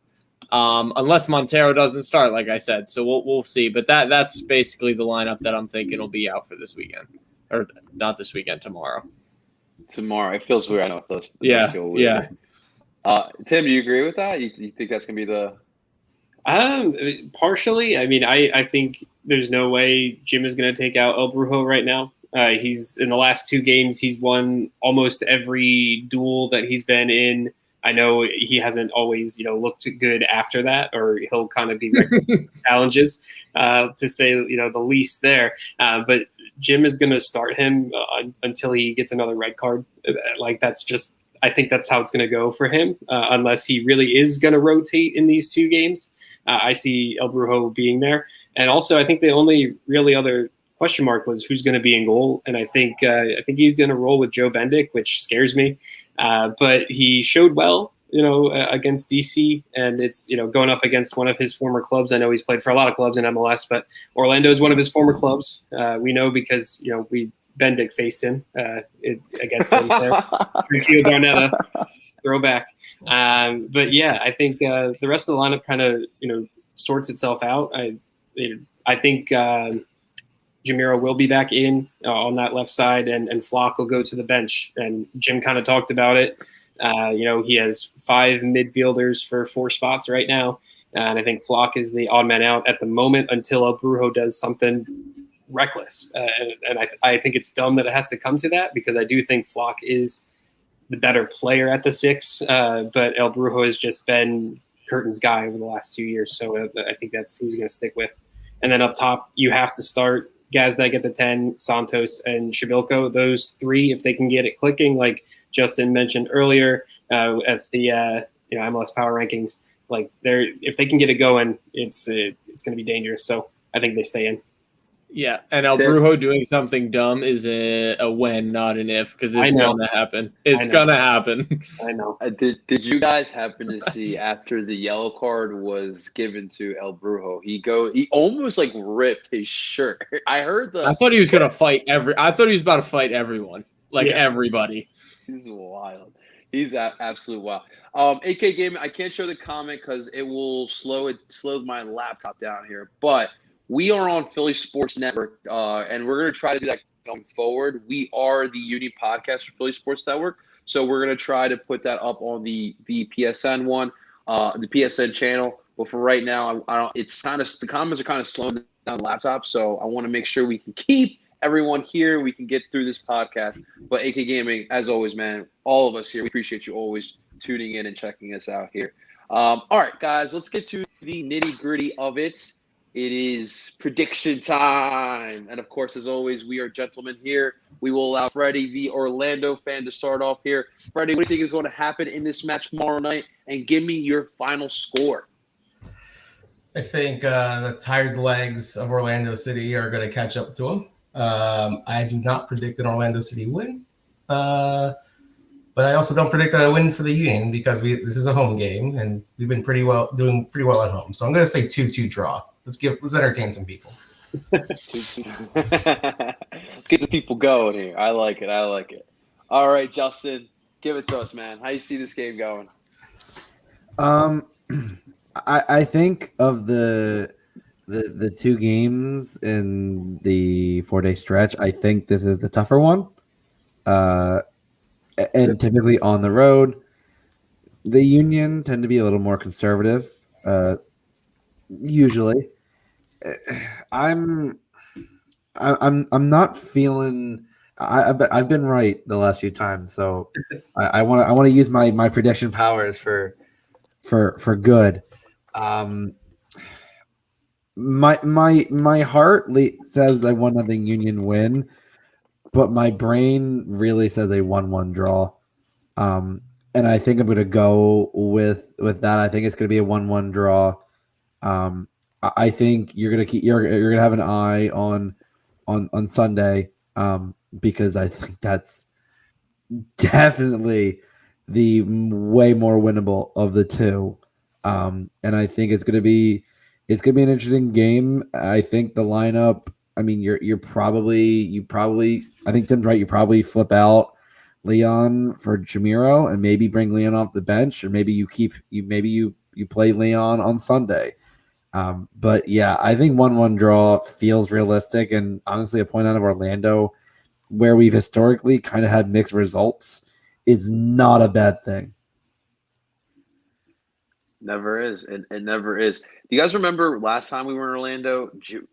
Unless Montero doesn't start, like I said. So we'll see. But that's basically the lineup that I'm thinking will be out for this weekend. Or not this weekend, tomorrow. Tomorrow. It feels weird. I know it does. Feel weird. Yeah. Tim, do you agree with that? You think that's going to be the... Partially. I mean, I think there's no way Jim is going to take out El Brujo right now. He's in the last 2 games, he's won almost every duel that he's been in. I know he hasn't always, looked good after that, or he'll kind of be challenges, to say, the least there. But Jim is going to start him until he gets another red card. Like I think that's how it's going to go for him, unless he really is going to rotate in these 2 games. I see El Brujo being there. And also, I think the only really other question mark was who's going to be in goal. And I think he's going to roll with Joe Bendick, which scares me. But he showed well, against DC, and it's, going up against one of his former clubs. I know he's played for a lot of clubs in MLS, but Orlando is one of his former clubs. We know because, Bendick faced him against them there. Trio Darnetta, throwback. But yeah, I think the rest of the lineup kind of, sorts itself out. I think Jamiro will be back in on that left side, and Flock will go to the bench. And Jim kind of talked about it. He has 5 midfielders for 4 spots right now. And I think Flock is the odd man out at the moment until El Brujo does something reckless. And I think it's dumb that it has to come to that, because I do think Flock is the better player at the 6. But El Brujo has just been Curtin's guy over the last 2 years. So I think that's who he's going to stick with. And then up top, you have to start Gazdag at the 10, Santos, and Shabilko. Those 3, if they can get it clicking, like Justin mentioned earlier at the MLS Power Rankings, like if they can get it going, it's going to be dangerous. So I think they stay in. Yeah, and El Brujo doing something dumb is a when, not an if, because it's going to happen. It's going to happen. I know. Did you guys happen to see after the yellow card was given to El Brujo, he almost like ripped his shirt. I thought he was going to fight I thought he was about to fight everyone, everybody. He's wild. He's absolute wild. AK Gaming, I can't show the comment because it will slow my laptop down here, but we are on Philly Sports Network, and we're going to try to do that going forward. We are the Union podcast for Philly Sports Network, so we're going to try to put that up on the PSN one, the PSN channel. But for right now, the comments are kind of slowing down the laptop, so I want to make sure we can keep everyone here. We can get through this podcast. But AK Gaming, as always, man, all of us here, we appreciate you always tuning in and checking us out here. All right, guys, let's get to the nitty gritty of it. It is prediction time. And of course, as always, we are gentlemen here. We will allow Freddie, the Orlando fan, to start off here. Freddie, what do you think is going to happen in this match tomorrow night? And give me your final score. I think the tired legs of Orlando City are going to catch up to them. I do not predict an Orlando City win. But I also don't predict a win for the Union because this is a home game and we've been doing pretty well at home. So I'm going to say 2-2 draw. Let's entertain some people. Let's get the people going here. I like it. All right, Justin, give it to us, man. How you see this game going? I think of the 2 games in the 4-day stretch, I think this is the tougher one. And typically on the road, the Union tend to be a little more conservative. Usually, I'm not feeling. I've been right the last few times, so I want to use my prediction powers for good. My heart says I want another Union win, but my brain really says a 1-1 draw. And I think I'm going to go with that. I think it's going to be a 1-1 draw. I think you're gonna have an eye on Sunday, because I think that's definitely the way more winnable of the two. And I think it's gonna be an interesting game. I think the lineup. I mean, you probably. I think Tim's right. You probably flip out Leon for Jamiro and maybe bring Leon off the bench, or maybe you play Leon on Sunday. But yeah, I think 1-1 draw feels realistic, and honestly, a point out of Orlando, where we've historically kind of had mixed results, is not a bad thing. Never is. It never is. Do you guys remember last time we were in Orlando?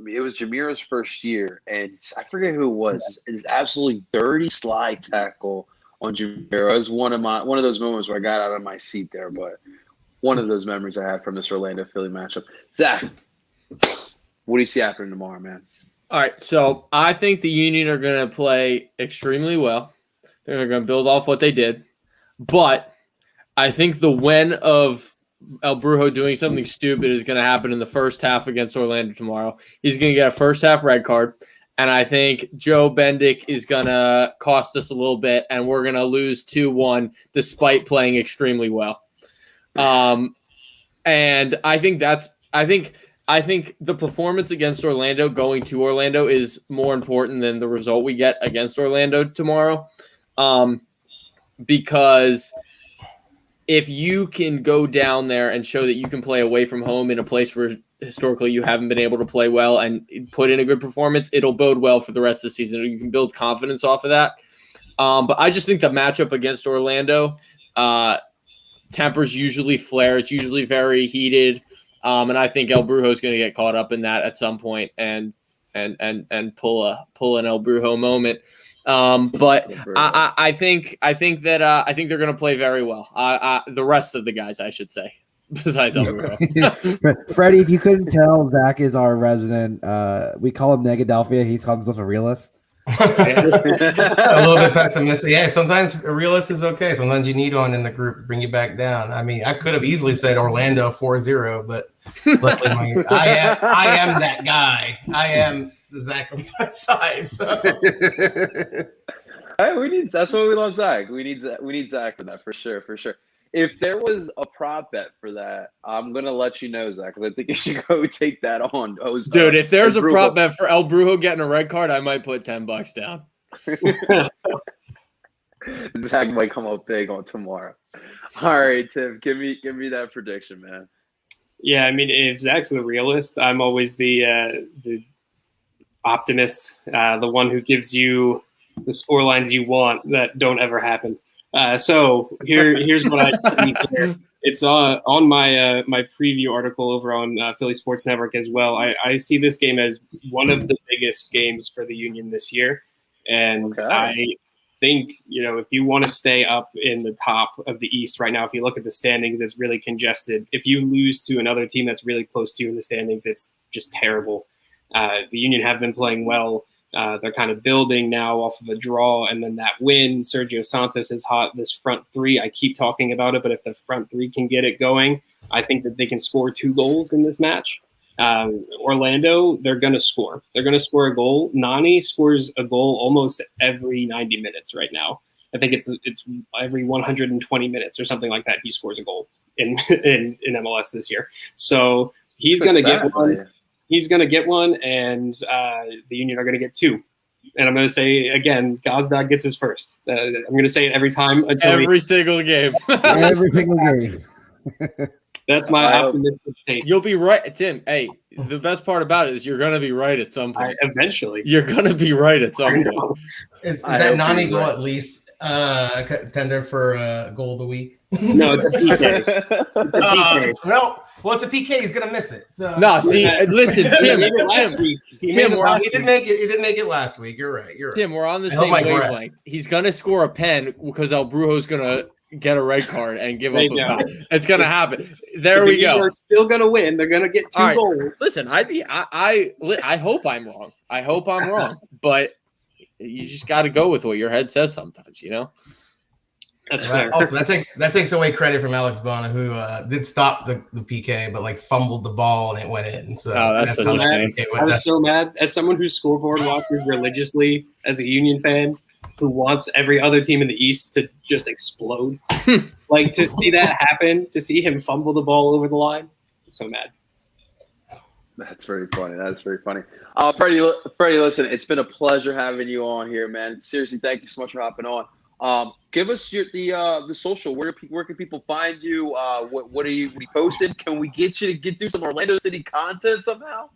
It was Jamiro's first year, and I forget who it was. It is absolutely dirty slide tackle on Jamiro. It was one of those moments where I got out of my seat there, but one of those memories I had from this Orlando Philly matchup. Zach, what do you see happening tomorrow, man? All right, so I think the Union are going to play extremely well. They're going to build off what they did. But I think the win of El Brujo doing something stupid is going to happen in the first half against Orlando tomorrow. He's going to get a first half red card. And I think Joe Bendick is going to cost us a little bit, and we're going to lose 2-1 despite playing extremely well. And I think the performance against Orlando, going to Orlando, is more important than the result we get against Orlando tomorrow. Because if you can go down there and show that you can play away from home in a place where historically you haven't been able to play well and put in a good performance, it'll bode well for the rest of the season. You can build confidence off of that. But I just think the matchup against Orlando, tempers usually flare. It's usually very heated. And I think El Brujo is going to get caught up in that at some point and pull an El Brujo moment. But I think they're going to play very well. The rest of the guys, I should say, besides El Brujo. Freddie, if you couldn't tell, Zach is our resident. We call him Negadelphia. He's called himself a realist. A little bit pessimistic. Yeah, sometimes a realist is okay. Sometimes you need one in the group to bring you back down. I mean, I could have easily said Orlando 4-0, but luckily I am that guy. I am the Zach on my side. So. That's why we love Zach. We need Zach for that, for sure. If there was a prop bet for that, I'm gonna let you know, Zach, because I think you should go take that on. Dude, if there's a prop bet for El Brujo getting a red card, I might put $10 down. Zach might come up big on tomorrow. All right, Tim, give me that prediction, man. Yeah, I mean, if Zach's the realist, I'm always the optimist, the one who gives you the score lines you want that don't ever happen. So here's what I see. It's on my my preview article over on Philly Sports Network as well. I see this game as one of the biggest games for the Union this year, and okay. I think if you want to stay up in the top of the East right now, if you look at the standings, it's really congested. If you lose to another team that's really close to you in the standings, it's just terrible. The Union have been playing well. They're kind of building now off of a draw and then that win. Sergio Santos is hot. This front three, I keep talking about it, but if the front three can get it going, I think that they can score 2 goals in this match. Orlando, they're going to score. They're going to score a goal. Nani scores a goal almost every 90 minutes right now. I think it's every 120 minutes or something like that. He scores a goal in MLS this year. So he's going to get one. He's going to get one, and the Union are going to get 2. And I'm going to say, again, Gazdag gets his first. I'm going to say it every time. Every single game. Every single game. That's my optimistic take. You'll be right, Tim. Hey, the best part about it is you're going to be right at some point. Eventually. You're going to be right at some point. Is that Nani goal at least contender for goal of the week? No, it's a PK. It's a PK. It's a PK. He's gonna miss it. So. No, see, listen, Tim. He didn't make it. He didn't make it last week. You're right. Tim, we're on the same wavelength. He's gonna score a pen because El Brujo's gonna get a red card and give up a foul. It's gonna happen. There we go. They're still gonna win. They're gonna get 2 goals. Listen, I hope I'm wrong. I hope I'm wrong, but you just got to go with what your head says sometimes, you know. That's fair. Also, that takes away credit from Alex Bona, who did stop the PK, but like fumbled the ball and it went in. So that's so mad. I was so mad as someone who scoreboard watches religiously as a Union fan who wants every other team in the East to just explode. Like to see that happen, to see him fumble the ball over the line, so mad. That's very funny. That's very funny. Freddie, listen, it's been a pleasure having you on here, man. Seriously, thank you so much for hopping on. Give us the social. Where can people find you? What are you posted? Can we get you to get through some Orlando City content somehow?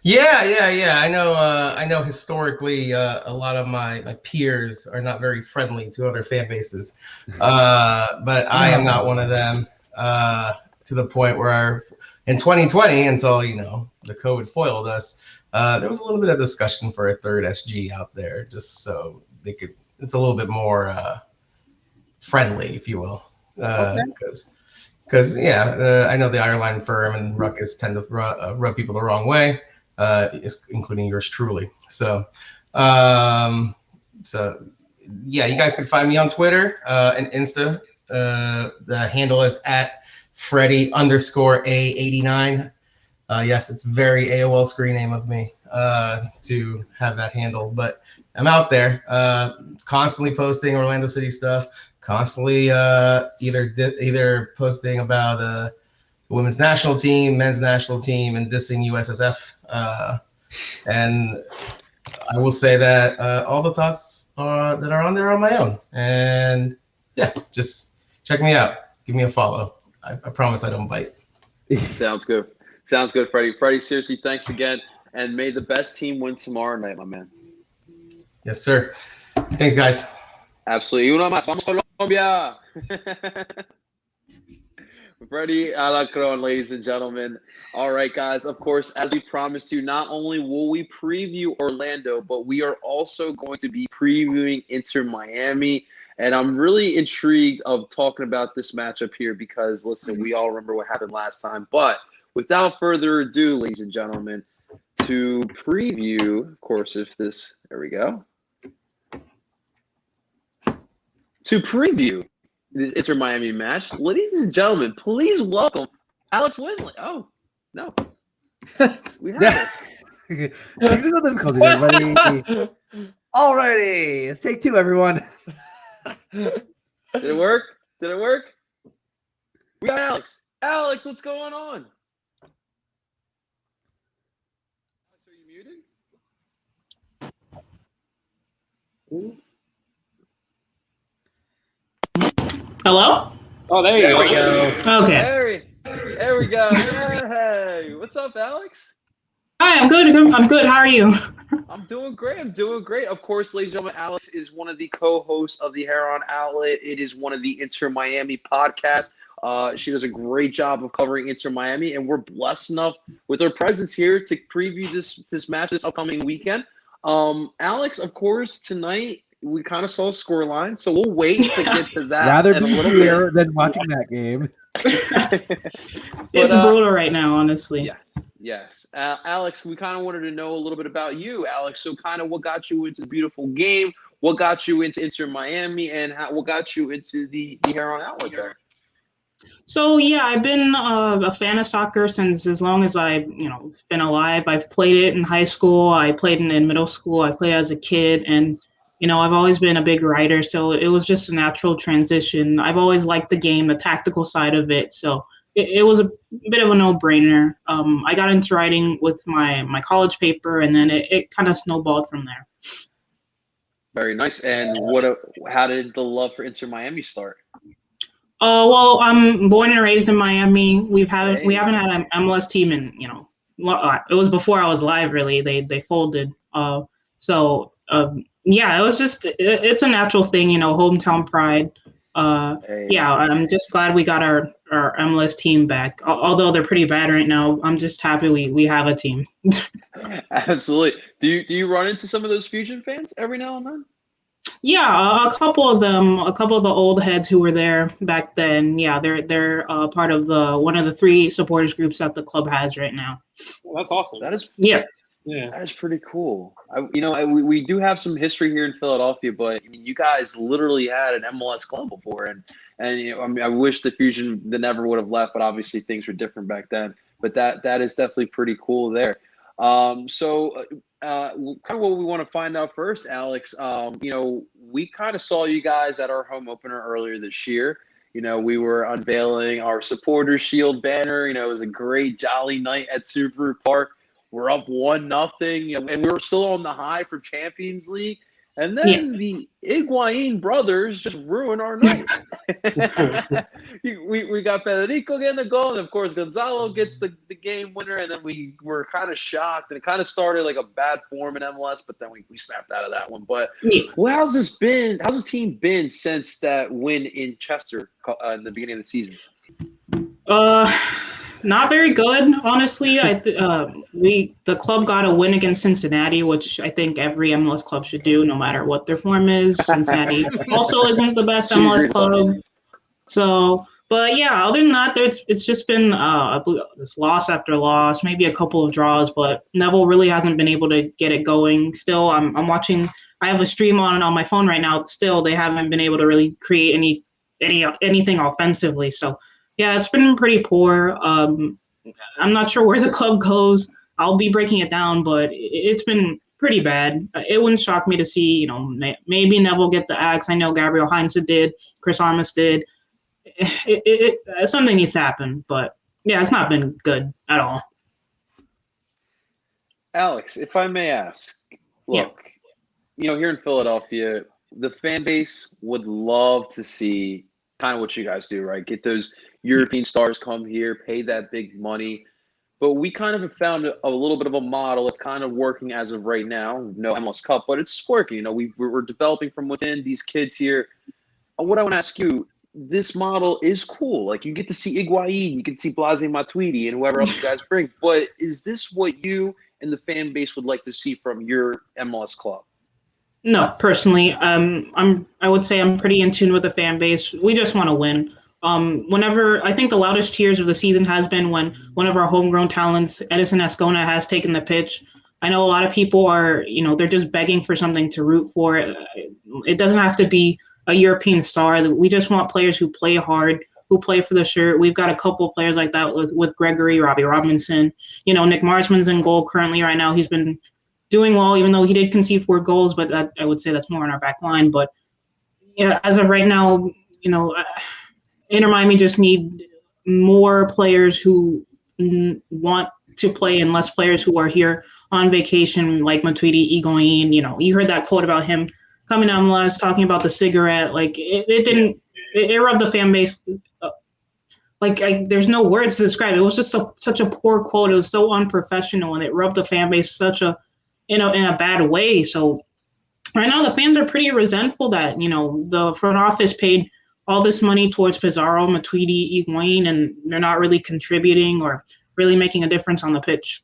Yeah. I know historically a lot of my peers are not very friendly to other fan bases, but I am not one of them. To the point where in 2020, until the COVID foiled us, there was a little bit of discussion for a third SG out there, just so they could. It's a little bit more friendly, if you will, because I know the Ireland firm and Ruckus tend to rub people the wrong way, including yours truly. So yeah, you guys can find me on Twitter and Insta. The handle is at Freddy_A89. Yes, it's very AOL screen name of me to have that handle, but I'm out there constantly posting Orlando City stuff, constantly either posting about the women's national team, men's national team, and dissing USSF. And I will say that all the thoughts that are on there are on my own. And yeah, just check me out. Give me a follow. I promise I don't bite. Sounds good. Sounds good, Freddie. Freddie, seriously, thanks again. And may the best team win tomorrow night, my man. Yes, sir. Thanks, guys. Absolutely. Uno más. Vamos Colombia. Freddie Alacron, ladies and gentlemen. All right, guys. Of course, as we promised you, not only will we preview Orlando, but we are also going to be previewing Inter Miami. And I'm really intrigued of talking about this matchup here because, listen, we all remember what happened last time. But without further ado, ladies and gentlemen, to preview, of course, there we go. To preview the Inter Miami match, ladies and gentlemen, please welcome Alex Winley. Oh, no. We have it. Technical difficulties, everybody. Alrighty, let's take 2, everyone. Did it work? We got Alex. Alex, what's going on? Are you muted? Hello? Oh, there you go. Okay. There we go. Hey, what's up, Alex? Hi, I'm good. I'm good. How are you? I'm doing great. Of course, ladies and gentlemen, Alex is one of the co-hosts of the Heron Outlet. It is one of the Inter Miami podcasts. She does a great job of covering Inter Miami, and we're blessed enough with her presence here to preview this match this upcoming weekend. Alex, of course, tonight we kind of saw a scoreline, so we'll wait to get to that. Rather be here than watching that game. It's brutal right now, honestly. Yes. Alex, we kind of wanted to know a little bit about you, Alex. So kind of what got you into the beautiful game? What got you into Inter Miami? And what got you into the here on out with that? So yeah, I've been a fan of soccer since as long as I've been alive. I've played it in high school. I played in middle school. I played as a kid, and I've always been a big writer. So it was just a natural transition. I've always liked the game, the tactical side of it. So it was a bit of a no-brainer. I got into writing with my college paper, and then it kind of snowballed from there. Very nice. And how did the love for Inter Miami start? Well, I'm born and raised in Miami. We haven't had an MLS team in it was before I was live. Really, they folded. Yeah, it was just it's a natural thing, hometown pride. Yeah, I'm just glad we got our MLS team back. Although they're pretty bad right now, I'm just happy we have a team. Absolutely. Do you run into some of those Fusion fans every now and then? Yeah, a couple of them, a couple of the old heads who were there back then. Yeah, they're part of one of the 3 supporters groups that the club has right now. Well, that's awesome. That is Yeah, that is pretty cool. We do have some history here in Philadelphia, but you guys literally had an MLS club before, and I wish the Fusion never would have left, but obviously things were different back then. But that is definitely pretty cool there. So kind of what we want to find out first, Alex. We kind of saw you guys at our home opener earlier this year. We were unveiling our supporters shield banner. It was a great jolly night at Subaru Park. We're up 1-0, and we were still on the high for Champions League. And then the Higuain brothers just ruined our night. we got Federico getting the goal, and of course Gonzalo gets the game winner, and then we were kind of shocked, and it kind of started like a bad form in MLS, but then we snapped out of that one. But how's this team been since that win in Chester in the beginning of the season? Not very good, honestly. The club got a win against Cincinnati, which I think every MLS club should do, no matter what their form is. Cincinnati also isn't the best MLS club. So, but yeah, other than that, it's just been this loss after loss, maybe a couple of draws, but Neville really hasn't been able to get it going. Still, I'm watching. I have a stream on my phone right now. Still, they haven't been able to really create anything offensively. So. Yeah, it's been pretty poor. I'm not sure where the club goes. I'll be breaking it down, but it's been pretty bad. It wouldn't shock me to see, maybe Neville get the axe. I know Gabriel Heinze did, Chris Armas did. Something needs to happen, but yeah, it's not been good at all. Alex, if I may ask, look, here in Philadelphia, the fan base would love to see kind of what you guys do, right? Get those European stars come here, pay that big money. But we kind of have found a little bit of a model. It's kind of working as of right now. No MLS Cup, but it's working. We're developing from within these kids here. What I want to ask you, this model is cool. Like, you get to see Higuain, you get to see Blase Matuidi, and whoever else you guys bring. But is this what you and the fan base would like to see from your MLS club? No, personally, I would say I'm pretty in tune with the fan base. We just want to win. Whenever I think the loudest cheers of the season has been when one of our homegrown talents, Edison Ascona, has taken the pitch. I know a lot of people are, they're just begging for something to root for. It doesn't have to be a European star. We just want players who play hard, who play for the shirt. We've got a couple of players like that with Gregory, Robbie Robinson. Nick Marsman's in goal currently right now. He's been doing well, even though he did concede 4 goals, but I would say that's more on our back line. But yeah, as of right now, Inter Miami just need more players who want to play and less players who are here on vacation, like Matuidi, Higuain. You heard that quote about him coming to MLS, talking about the cigarette. Like, it rubbed the fan base. There's no words to describe it. It was just such a poor quote. It was so unprofessional, and it rubbed the fan base in a bad way. So right now the fans are pretty resentful that, the front office paid all this money towards Pizarro, Matuidi, Higuain, and they're not really contributing or really making a difference on the pitch.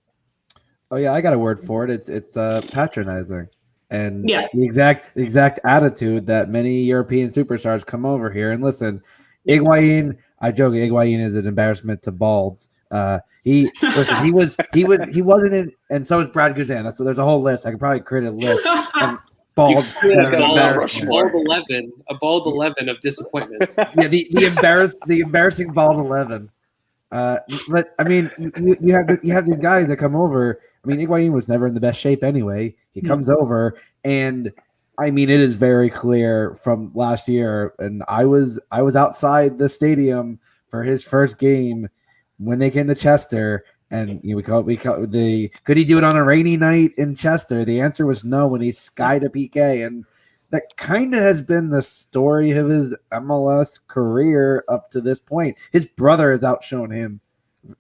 Oh yeah, I got a word for it. It's patronizing, and the exact attitude that many European superstars come over here and listen. Higuain, I joke Higuain is an embarrassment to balds. He wasn't in, and so is Brad Guzan. There's a whole list. I could probably create a list of balds. A bald 11 of disappointments. Yeah, the embarrassing bald 11. But I mean, you have these guys that come over. I mean, Higuain was never in the best shape anyway. He comes over, and I mean, it is very clear from last year. And I was outside the stadium for his first game when they came to Chester, and could he do it on a rainy night in Chester? The answer was no when he skied a PK, and that kind of has been the story of his MLS career up to this point. His brother has outshone him.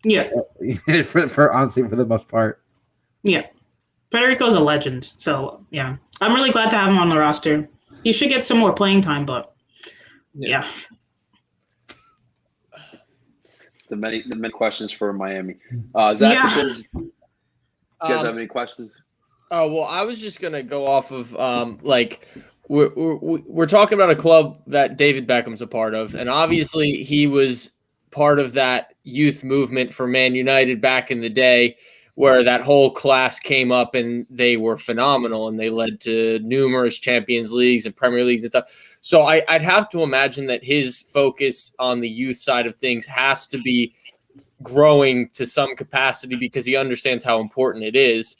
Yeah. for honestly, for the most part. Yeah. Federico's a legend. So, yeah. I'm really glad to have him on the roster. He should get some more playing time, but yeah. The many questions for Miami. Zach, do you guys have any questions? Oh, well, I was just going to go off of we're talking about a club that David Beckham's a part of, and obviously he was part of that youth movement for Man United back in the day where that whole class came up and they were phenomenal and they led to numerous Champions Leagues and Premier Leagues and stuff. So I'd have to imagine that his focus on the youth side of things has to be growing to some capacity because he understands how important it is.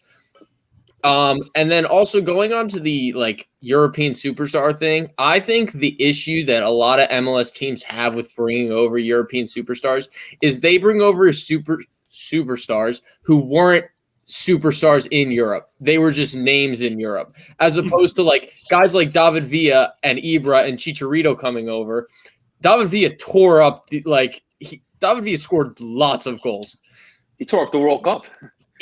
And then also going on to the European superstar thing, I think the issue that a lot of MLS teams have with bringing over European superstars is they bring over superstars who weren't superstars in Europe. They were just names in Europe, as opposed to guys like David Villa and Ibra and Chicharito coming over. David Villa tore up David Villa scored lots of goals. He tore up the World Cup.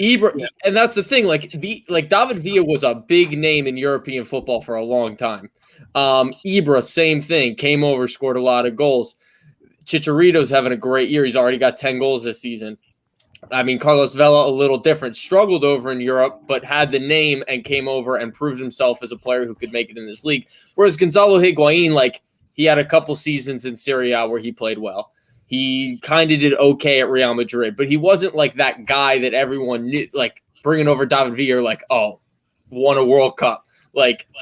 Ibra, and that's the thing. David Villa was a big name in European football for a long time. Ibra, same thing, came over, scored a lot of goals. Chicharito's having a great year. He's already got 10 goals this season. I mean, Carlos Vela, a little different, struggled over in Europe, but had the name and came over and proved himself as a player who could make it in this league. Whereas Gonzalo Higuain, he had a couple seasons in Serie A where he played well. He kind of did okay at Real Madrid, but he wasn't that guy that everyone knew, bringing over David Villa, won a World Cup.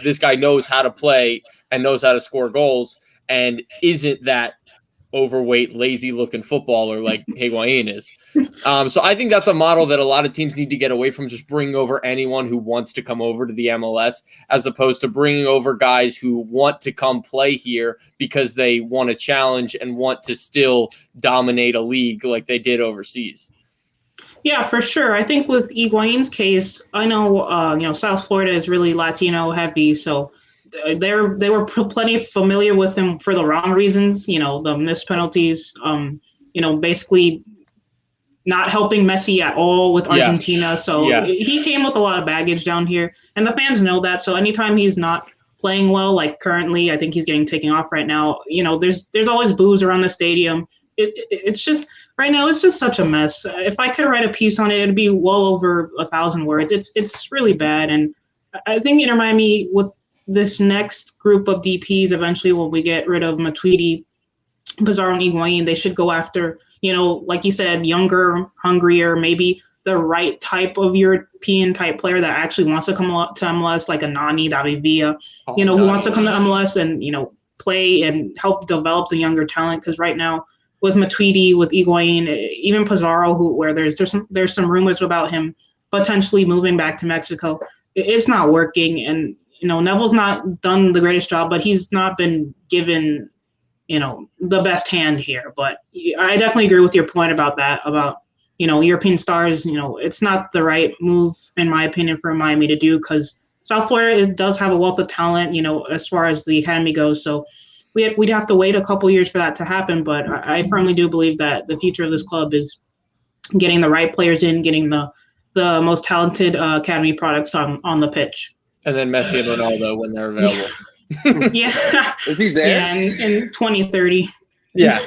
This guy knows how to play and knows how to score goals and isn't that overweight, lazy-looking footballer like Higuain is. So I think that's a model that a lot of teams need to get away from, just bringing over anyone who wants to come over to the MLS, as opposed to bringing over guys who want to come play here because they want to challenge and want to still dominate a league like they did overseas. Yeah, for sure. I think with Higuain's case, I know, South Florida is really Latino heavy, so they were plenty familiar with him for the wrong reasons, the missed penalties, basically not helping Messi at all with Argentina. Yeah. So he came with a lot of baggage down here, and the fans know that. So anytime he's not playing well, currently, I think he's getting taken off right now. There's always boos around the stadium. It's just right now, it's just such a mess. If I could write a piece on it, it'd be well over 1,000 words. It's really bad, and I think Inter Miami with this next group of DPs, eventually when we get rid of Matuidi, Pizarro, and Higuain, they should go after, like you said, younger, hungrier, maybe the right type of European type player that actually wants to come to MLS, like a Nani, David Villa, who wants to come to MLS and, play and help develop the younger talent. Because right now with Matuidi, with Higuain, even Pizarro, where there's some rumors about him potentially moving back to Mexico, it's not working. And Neville's not done the greatest job, but he's not been given, the best hand here. But I definitely agree with your point about that, about, European stars. It's not the right move, in my opinion, for Miami to do, because South Florida does have a wealth of talent, as far as the academy goes. So we'd have to wait a couple years for that to happen. But I firmly do believe that the future of this club is getting the right players in, getting the most talented academy products on the pitch. And then Messi and Ronaldo when they're available. Yeah. Is he there? Yeah, in 2030. Yeah.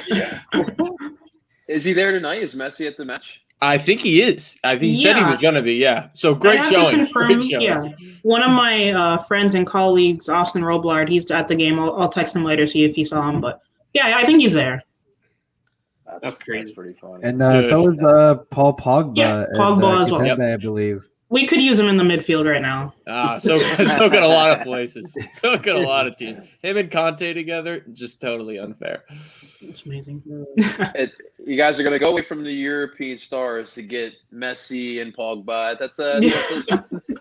Is he there tonight? Is Messi at the match? I think he is. I think he said he was going to be, yeah. So great showing. Great showing. Yeah. One of my friends and colleagues, Austin Roblard, he's at the game. I'll text him later, see if he saw him. But, yeah, I think he's there. That's crazy. That's pretty funny. And so is Paul Pogba. Yeah, Pogba as well. Kipembe, I believe. We could use him in the midfield right now. So could a lot of places. So could a lot of teams. Him and Conte together, just totally unfair. It's amazing. You guys are going to go away from the European stars to get Messi and Pogba. That's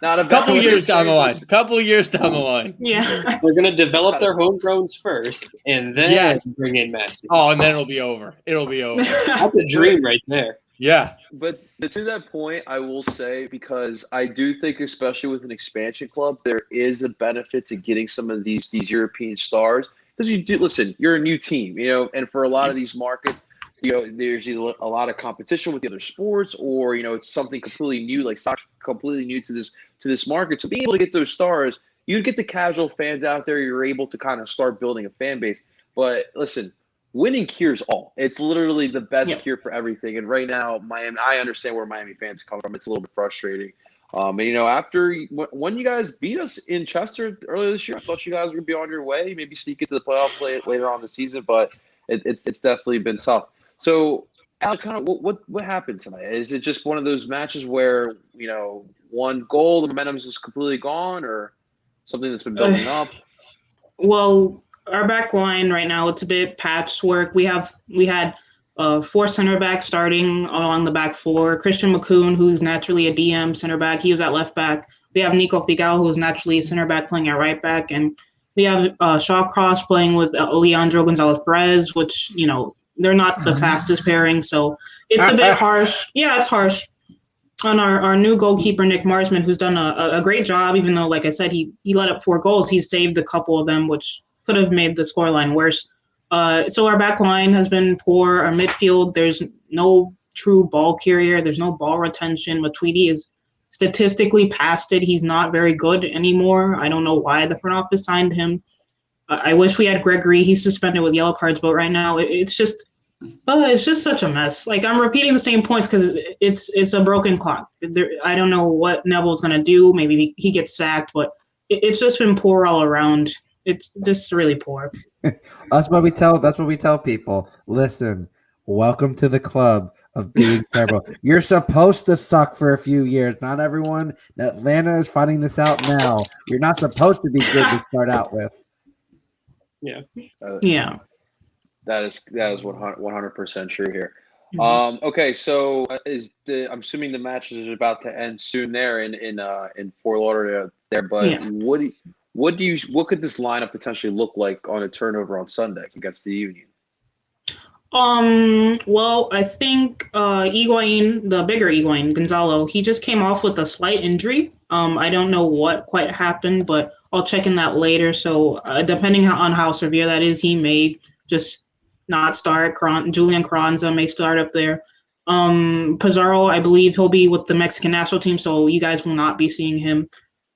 not a couple years down the line. Couple years down the line. Yeah. We're going to develop their homegrowns first, and then bring in Messi. Oh, and then it'll be over. It'll be over. That's a dream right there. Yeah. But to that point, I will say, because I do think, especially with an expansion club, there is a benefit to getting some of these European stars. Because you do, listen, you're a new team, and for a lot of these markets, there's either a lot of competition with the other sports, or it's something completely new, like soccer, completely new to this market. So being able to get those stars, you get the casual fans out there. You're able to kind of start building a fan base. But listen, winning cures all. It's literally the best cure for everything. And right now, Miami, I understand where Miami fans come from. It's a little bit frustrating. After when you guys beat us in Chester earlier this year, I thought you guys would be on your way, maybe sneak into the playoffs later on the season. But it's definitely been tough. So, Alex, kind of what happened tonight? Is it just one of those matches where one goal, the momentum is just completely gone, or something that's been building up? Well, our back line right now, it's a bit patchwork. We had 4 center backs starting along the back 4. Christian McCoon, who's naturally a DM center back, he was at left back. We have Nico Figal, who's naturally a center back, playing at right back, and we have Shawcross playing with Leandro Gonzalez-Perez, which they're not the fastest pairing, so it's a bit harsh. Yeah, it's harsh. On our new goalkeeper, Nick Marsman, who's done a great job, even though, like I said, he let up 4 goals. He's saved a couple of them, which could have made the scoreline worse. So our back line has been poor. Our midfield, there's no true ball carrier. There's no ball retention. Matuidi is statistically past it. He's not very good anymore. I don't know why the front office signed him. I wish we had Gregory. He's suspended with yellow cards, but right now it's just such a mess. Like, I'm repeating the same points because it's a broken clock. I don't know what Neville's going to do. Maybe he gets sacked, but it's just been poor all around. It's just really poor. That's what we tell people. Listen, welcome to the club of being terrible. You're supposed to suck for a few years. Not everyone. Atlanta is finding this out now. You're not supposed to be good to start out with. Yeah. Yeah. That is 100% true here. Mm-hmm. Okay, so I'm assuming the match is about to end soon there in Fort Lauderdale there. But what could this lineup potentially look like on a turnover on Sunday against the Union? Well, I think Higuain, the bigger Higuain, Gonzalo, he just came off with a slight injury. I don't know what quite happened, but I'll check in that later. So depending on how severe that is, he may just not start. Julian Carranza may start up there. Pizarro, I believe he'll be with the Mexican national team, so you guys will not be seeing him.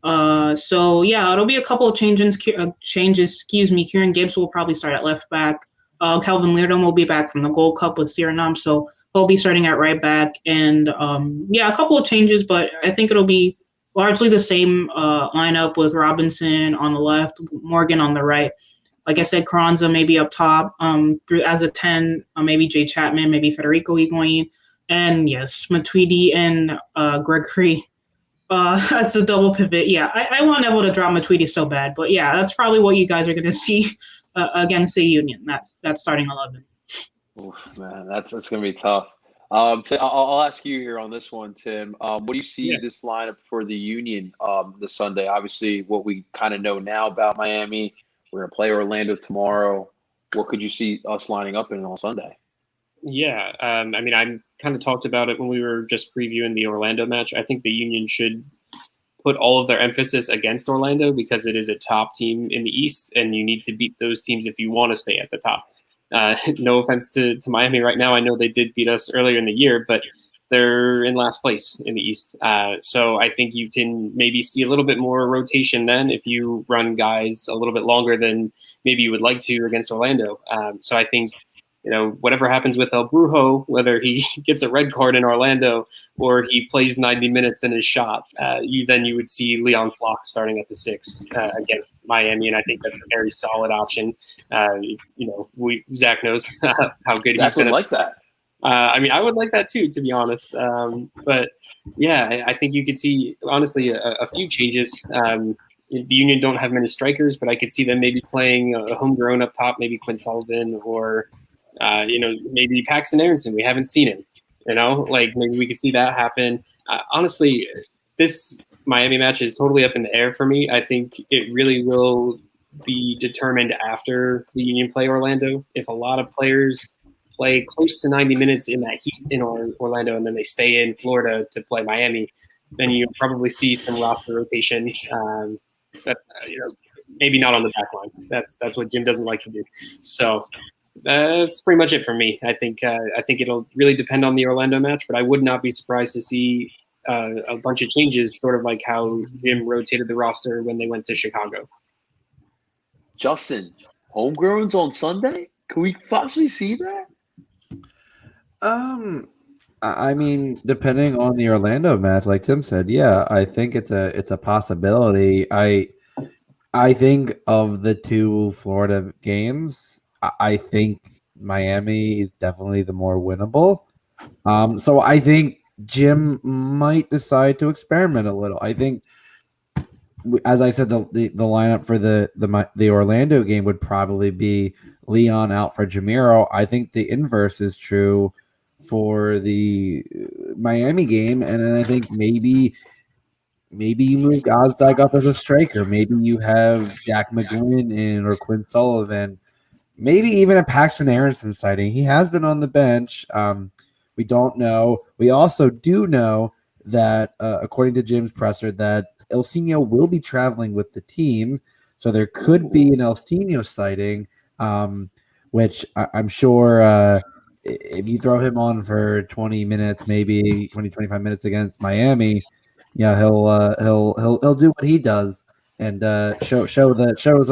So yeah, it'll be a couple of changes. Kieran Gibbs will probably start at left back. Calvin Leardom will be back from the Gold Cup with Suriname, so he'll be starting at right back. And a couple of changes, but I think it'll be largely the same lineup with Robinson on the left, Morgan on the right. Like I said, Carranza maybe up top, as a 10, maybe Jay Chapman, maybe Federico Higuain, and yes, Matuidi and Gregory. That's a double pivot. Yeah, I want Neville to drop Matuidi so bad, but yeah, that's probably what you guys are going to see against the Union. That's starting 11. Oof, man, that's going to be tough. I'll ask you here on this one, Tim. What do you see this lineup for the Union this Sunday? Obviously, what we kind of know now about Miami. We're going to play Orlando tomorrow. What could you see us lining up in on Sunday? Yeah, I kind of talked about it when we were just previewing the Orlando match. I think the Union should put all of their emphasis against Orlando because it is a top team in the East, and you need to beat those teams if you want to stay at the top. No offense to Miami right now. I know they did beat us earlier in the year, but they're in last place in the East. So I think you can maybe see a little bit more rotation then if you run guys a little bit longer than maybe you would like to against Orlando. So I think, whatever happens with El Brujo, whether he gets a red card in Orlando or he plays 90 minutes in his shot, you would see Leon Flock starting at the 6 against Miami, and I think that's a very solid option. Zach knows how good Zach he's been. Like that. I mean, I would like that too, to be honest. But yeah, I think you could see, honestly, a few changes. The Union don't have many strikers, but I could see them maybe playing a homegrown up top, maybe Quinn Sullivan or, maybe Paxton Aronson. We haven't seen him, like maybe we could see that happen. Honestly, this Miami match is totally up in the air for me. I think it really will be determined after the Union play Orlando. If a lot of players play close to 90 minutes in that heat in Orlando and then they stay in Florida to play Miami, then you'll probably see some roster rotation. Maybe not on the back line. That's what Jim doesn't like to do. So that's pretty much it for me. I think it'll really depend on the Orlando match, but I would not be surprised to see a bunch of changes, sort of like how Jim rotated the roster when they went to Chicago. Justin, homegrowns on Sunday? Can we possibly see that? I mean, depending on the Orlando match, like Tim said, yeah, I think it's a possibility. I think of the two Florida games, I think Miami is definitely the more winnable. So I think Jim might decide to experiment a little. I think, as I said, the lineup for the Orlando game would probably be Leon out for Jamiro. I think the inverse is true for the Miami game, and then I think maybe you move Gazdag up as a striker. Maybe you have Jack McGuinn in or Quinn Sullivan. Maybe even a Paxton Aronson sighting. He has been on the bench. We don't know. We also do know that, according to Jim's presser, that Elsinho will be traveling with the team, so there could be an Elsinho sighting, which I'm sure if you throw him on for 20 minutes, maybe 25 minutes against Miami, yeah, he'll do what he does and show some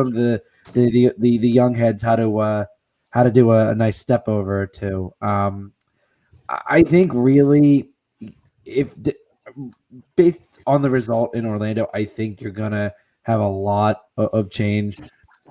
of the young heads how to do a nice step over or two. I think really, based on the result in Orlando, I think you're gonna have a lot of change.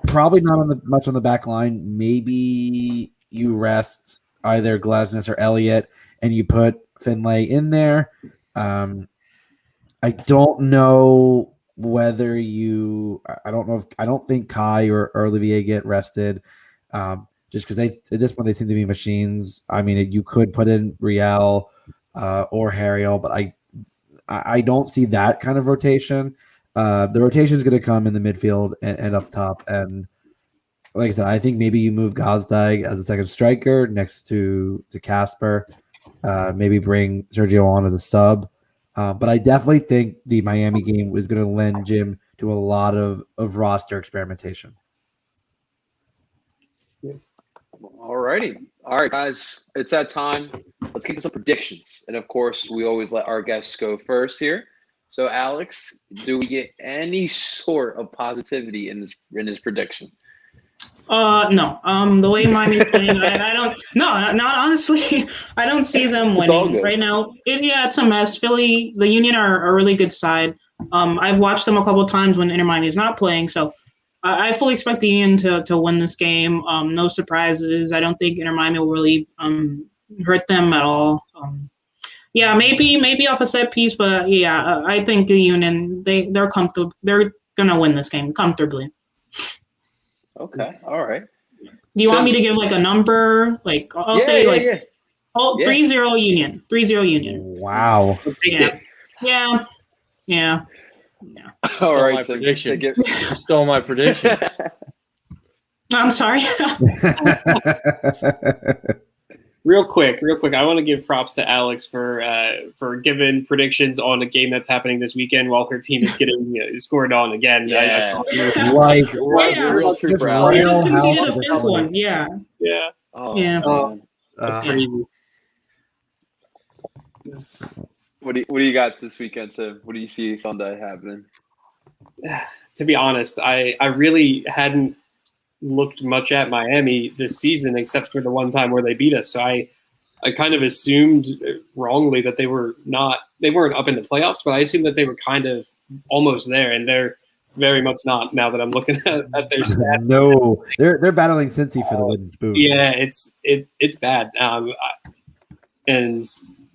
Probably not much on the back line. Maybe you rest either Glasnes or Elliott, and you put Finlay in there. I don't know whether I don't think Kai or Olivier get rested. Just because at this point they seem to be machines. I mean, you could put in Riel or Harriel, but I don't see that kind of rotation. The rotation is going to come in the midfield and up top. And like I said, I think maybe you move Gazdag as a second striker next to Casper. Maybe bring Sergio on as a sub. But I definitely think the Miami game was going to lend Jim to a lot of roster experimentation. All righty. All right, guys. It's that time. Let's get to some predictions. And, of course, we always let our guests go first here. So, Alex, do we get any sort of positivity in this prediction? No. The way Miami's playing, I don't. No, not honestly. I don't see them winning right now. It's a mess. Philly, the Union are a really good side. I've watched them a couple of times when Inter Miami is not playing, so I fully expect the Union to win this game. No surprises. I don't think Inter Miami will really hurt them at all. Maybe off a set piece, but I think the Union they're comfortable. They're gonna win this game comfortably. Okay. All right. Do you want me to give like a number? Like I'll say 3-0 Union. 3-0 Union. Wow. Yeah. All right. Prediction. You stole my prediction. I'm sorry. Real quick. I want to give props to Alex for giving predictions on a game that's happening this weekend while her team is getting scored on again. Yeah. He just conceded a fifth one. Yeah. That's crazy. What do you got this weekend, Tim? What do you see Sunday happening? To be honest, I really hadn't looked much at Miami this season except for the one time where they beat us. So I kind of assumed wrongly that they weren't up in the playoffs, but I assumed that they were kind of almost there, and they're very much not now that I'm looking at their stats. No, they're battling Cincy for the wooden spoon. Yeah, it's bad. And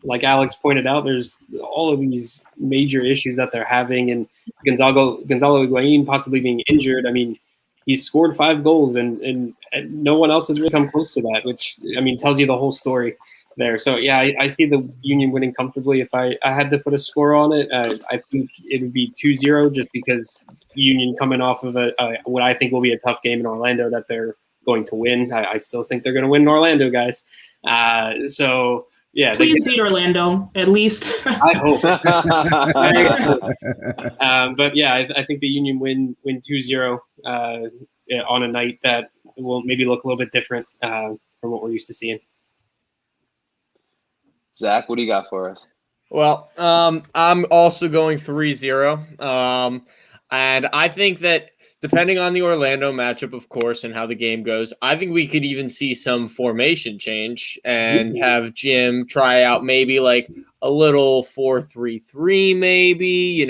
like Alex pointed out, there's all of these major issues that they're having, and Gonzalo Higuain possibly being injured. I mean, he's scored 5 goals, and no one else has really come close to that, which, I mean, tells you the whole story there. So, yeah, I see the Union winning comfortably. If I had to put a score on it, I think it would be 2-0, just because Union coming off of what I think will be a tough game in Orlando that they're going to win. I still think they're going to win in Orlando, guys. So, yeah. Please beat Orlando, at least. I hope. But, yeah, I think the Union win 2-0 on a night that will maybe look a little bit different from what we're used to seeing. Zach, what do you got for us? Well, I'm also going 3-0. And I think that depending on the Orlando matchup, of course, and how the game goes, I think we could even see some formation change and have Jim try out maybe like a little 4-3-3, maybe,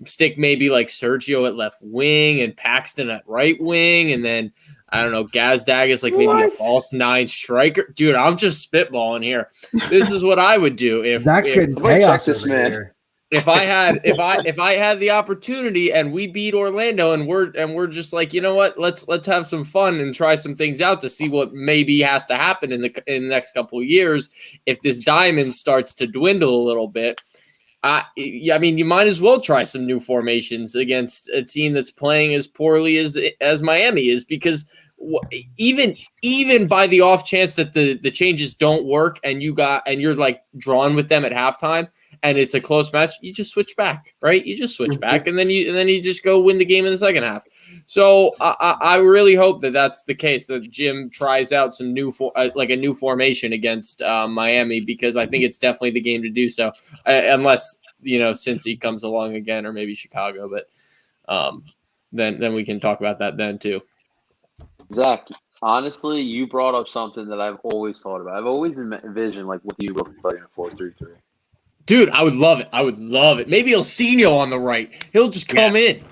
stick maybe like Sergio at left wing and Paxton at right wing, and then I don't know, Gazdag is like maybe a false 9 striker. Dude, I'm just spitballing here. This is what I would do if if I had the opportunity and we beat Orlando and we're just like, you know what, let's have some fun and try some things out to see what maybe has to happen in the next couple of years if this diamond starts to dwindle a little bit. I mean, you might as well try some new formations against a team that's playing as poorly as Miami is, because even by the off chance that the changes don't work and you're like drawn with them at halftime and it's a close match, you just switch back, right? You just switch back and then you just go win the game in the second half. So I really hope that that's the case, that Jim tries out some new a new formation against Miami, because I think it's definitely the game to do so, unless Cincy comes along again, or maybe Chicago, but then we can talk about that then too. Zach, honestly, you brought up something that I've always thought about. I've always envisioned like with you playing a 4-3-3. Dude, I would love it. Maybe Ilsinho on the right. He'll just come in.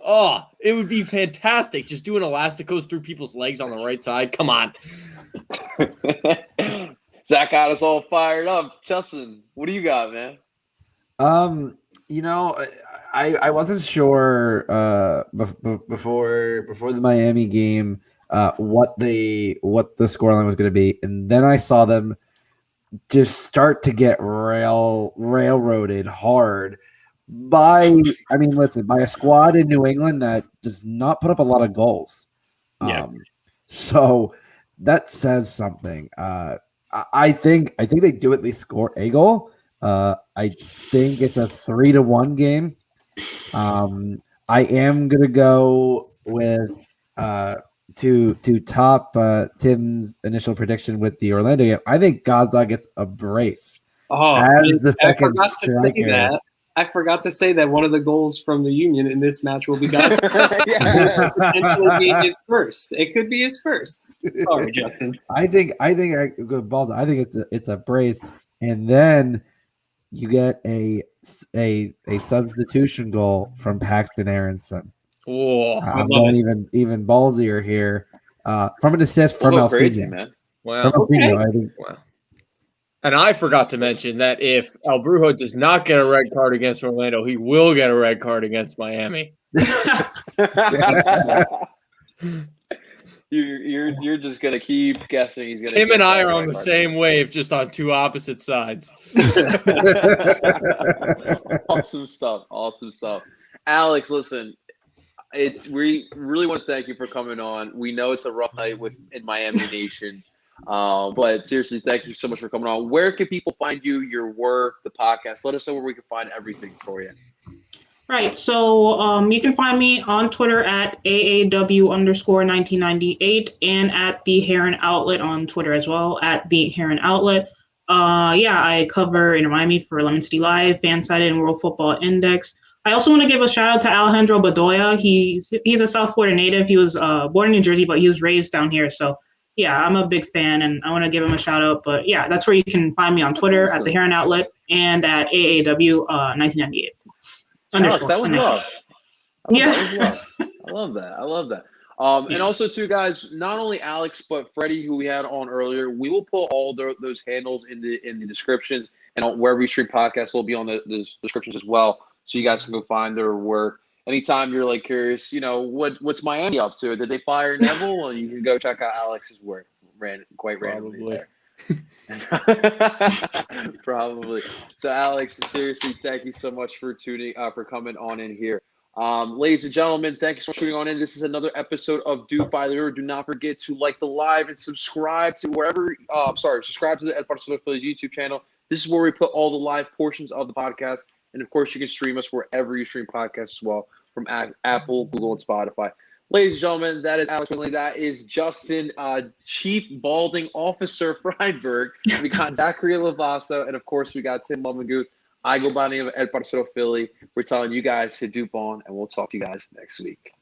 Oh, it would be fantastic. Just doing elasticos through people's legs on the right side. Come on. Zach got us all fired up. Justin, what do you got, man? I wasn't sure before the Miami game what the scoreline was going to be, and then I saw them just start to get railroaded hard by a squad in New England that does not put up a lot of goals. So that says something. I think they do at least score a goal. I think it's a 3-1 game. I am gonna go with to top Tim's initial prediction with the Orlando game. I think Gaza gets a brace. As the second striker. I forgot to say that one of the goals from the Union in this match will be Gaza. Potentially be his first. It could be his first. Sorry, Justin. I think it's a brace, and then you get a substitution goal from Paxton Aronson. Oh, I'm going even ballsier here. From an assist from Ilsinho. Man. Wow. From Ilsinho, I think. Wow. And I forgot to mention that if El Brujo does not get a red card against Orlando, he will get a red card against Miami. You're just gonna keep guessing. He's gonna. Tim and I are on the same wave, just on two opposite sides. Awesome stuff. Alex, listen, we really want to thank you for coming on. We know it's a rough night in Miami Nation. But seriously, thank you so much for coming on. Where can people find you, your work, the podcast? Let us know where we can find everything for you. Right. So you can find me on Twitter at AAW_1998 and at The Heron Outlet on Twitter as well, at The Heron Outlet. I cover Inter Miami for Lemon City Live, Fansided, and World Football Index. I also want to give a shout out to Alejandro Bedoya. He's a South Florida native. He was born in New Jersey, but he was raised down here. So yeah, I'm a big fan, and I want to give him a shout out. But yeah, that's where you can find me on Twitter at The Heron Outlet and at AAW1998. Alex, that was love. Yeah. That was love. I love that. And also, too, guys, not only Alex but Freddie, who we had on earlier, we will put all those handles in the descriptions, and wherever you stream podcasts will be on the descriptions as well, so you guys can go find their work. Anytime you're like curious, what's Miami up to? Did they fire Neville? Well, you can go check out Alex's work. Quite randomly there. Probably. So, Alex, seriously, thank you so much for coming on in here. Ladies and gentlemen, thank you so much for tuning on in. This is another episode of DOOP by the River. Do not forget to like the live and subscribe to subscribe to the Ed Barcelona Phillies YouTube channel. This is where we put all the live portions of the podcast. And of course, you can stream us wherever you stream podcasts as well, from Apple, Google, and Spotify. Ladies and gentlemen, that is Alex Winley. That is Justin, Chief Balding Officer Freiberg. We got Zachary Lavasso, and of course, we got Tim Mummagoot. I go by the name of Ed Barcelona Philly. We're telling you guys to DOOP on, and we'll talk to you guys next week.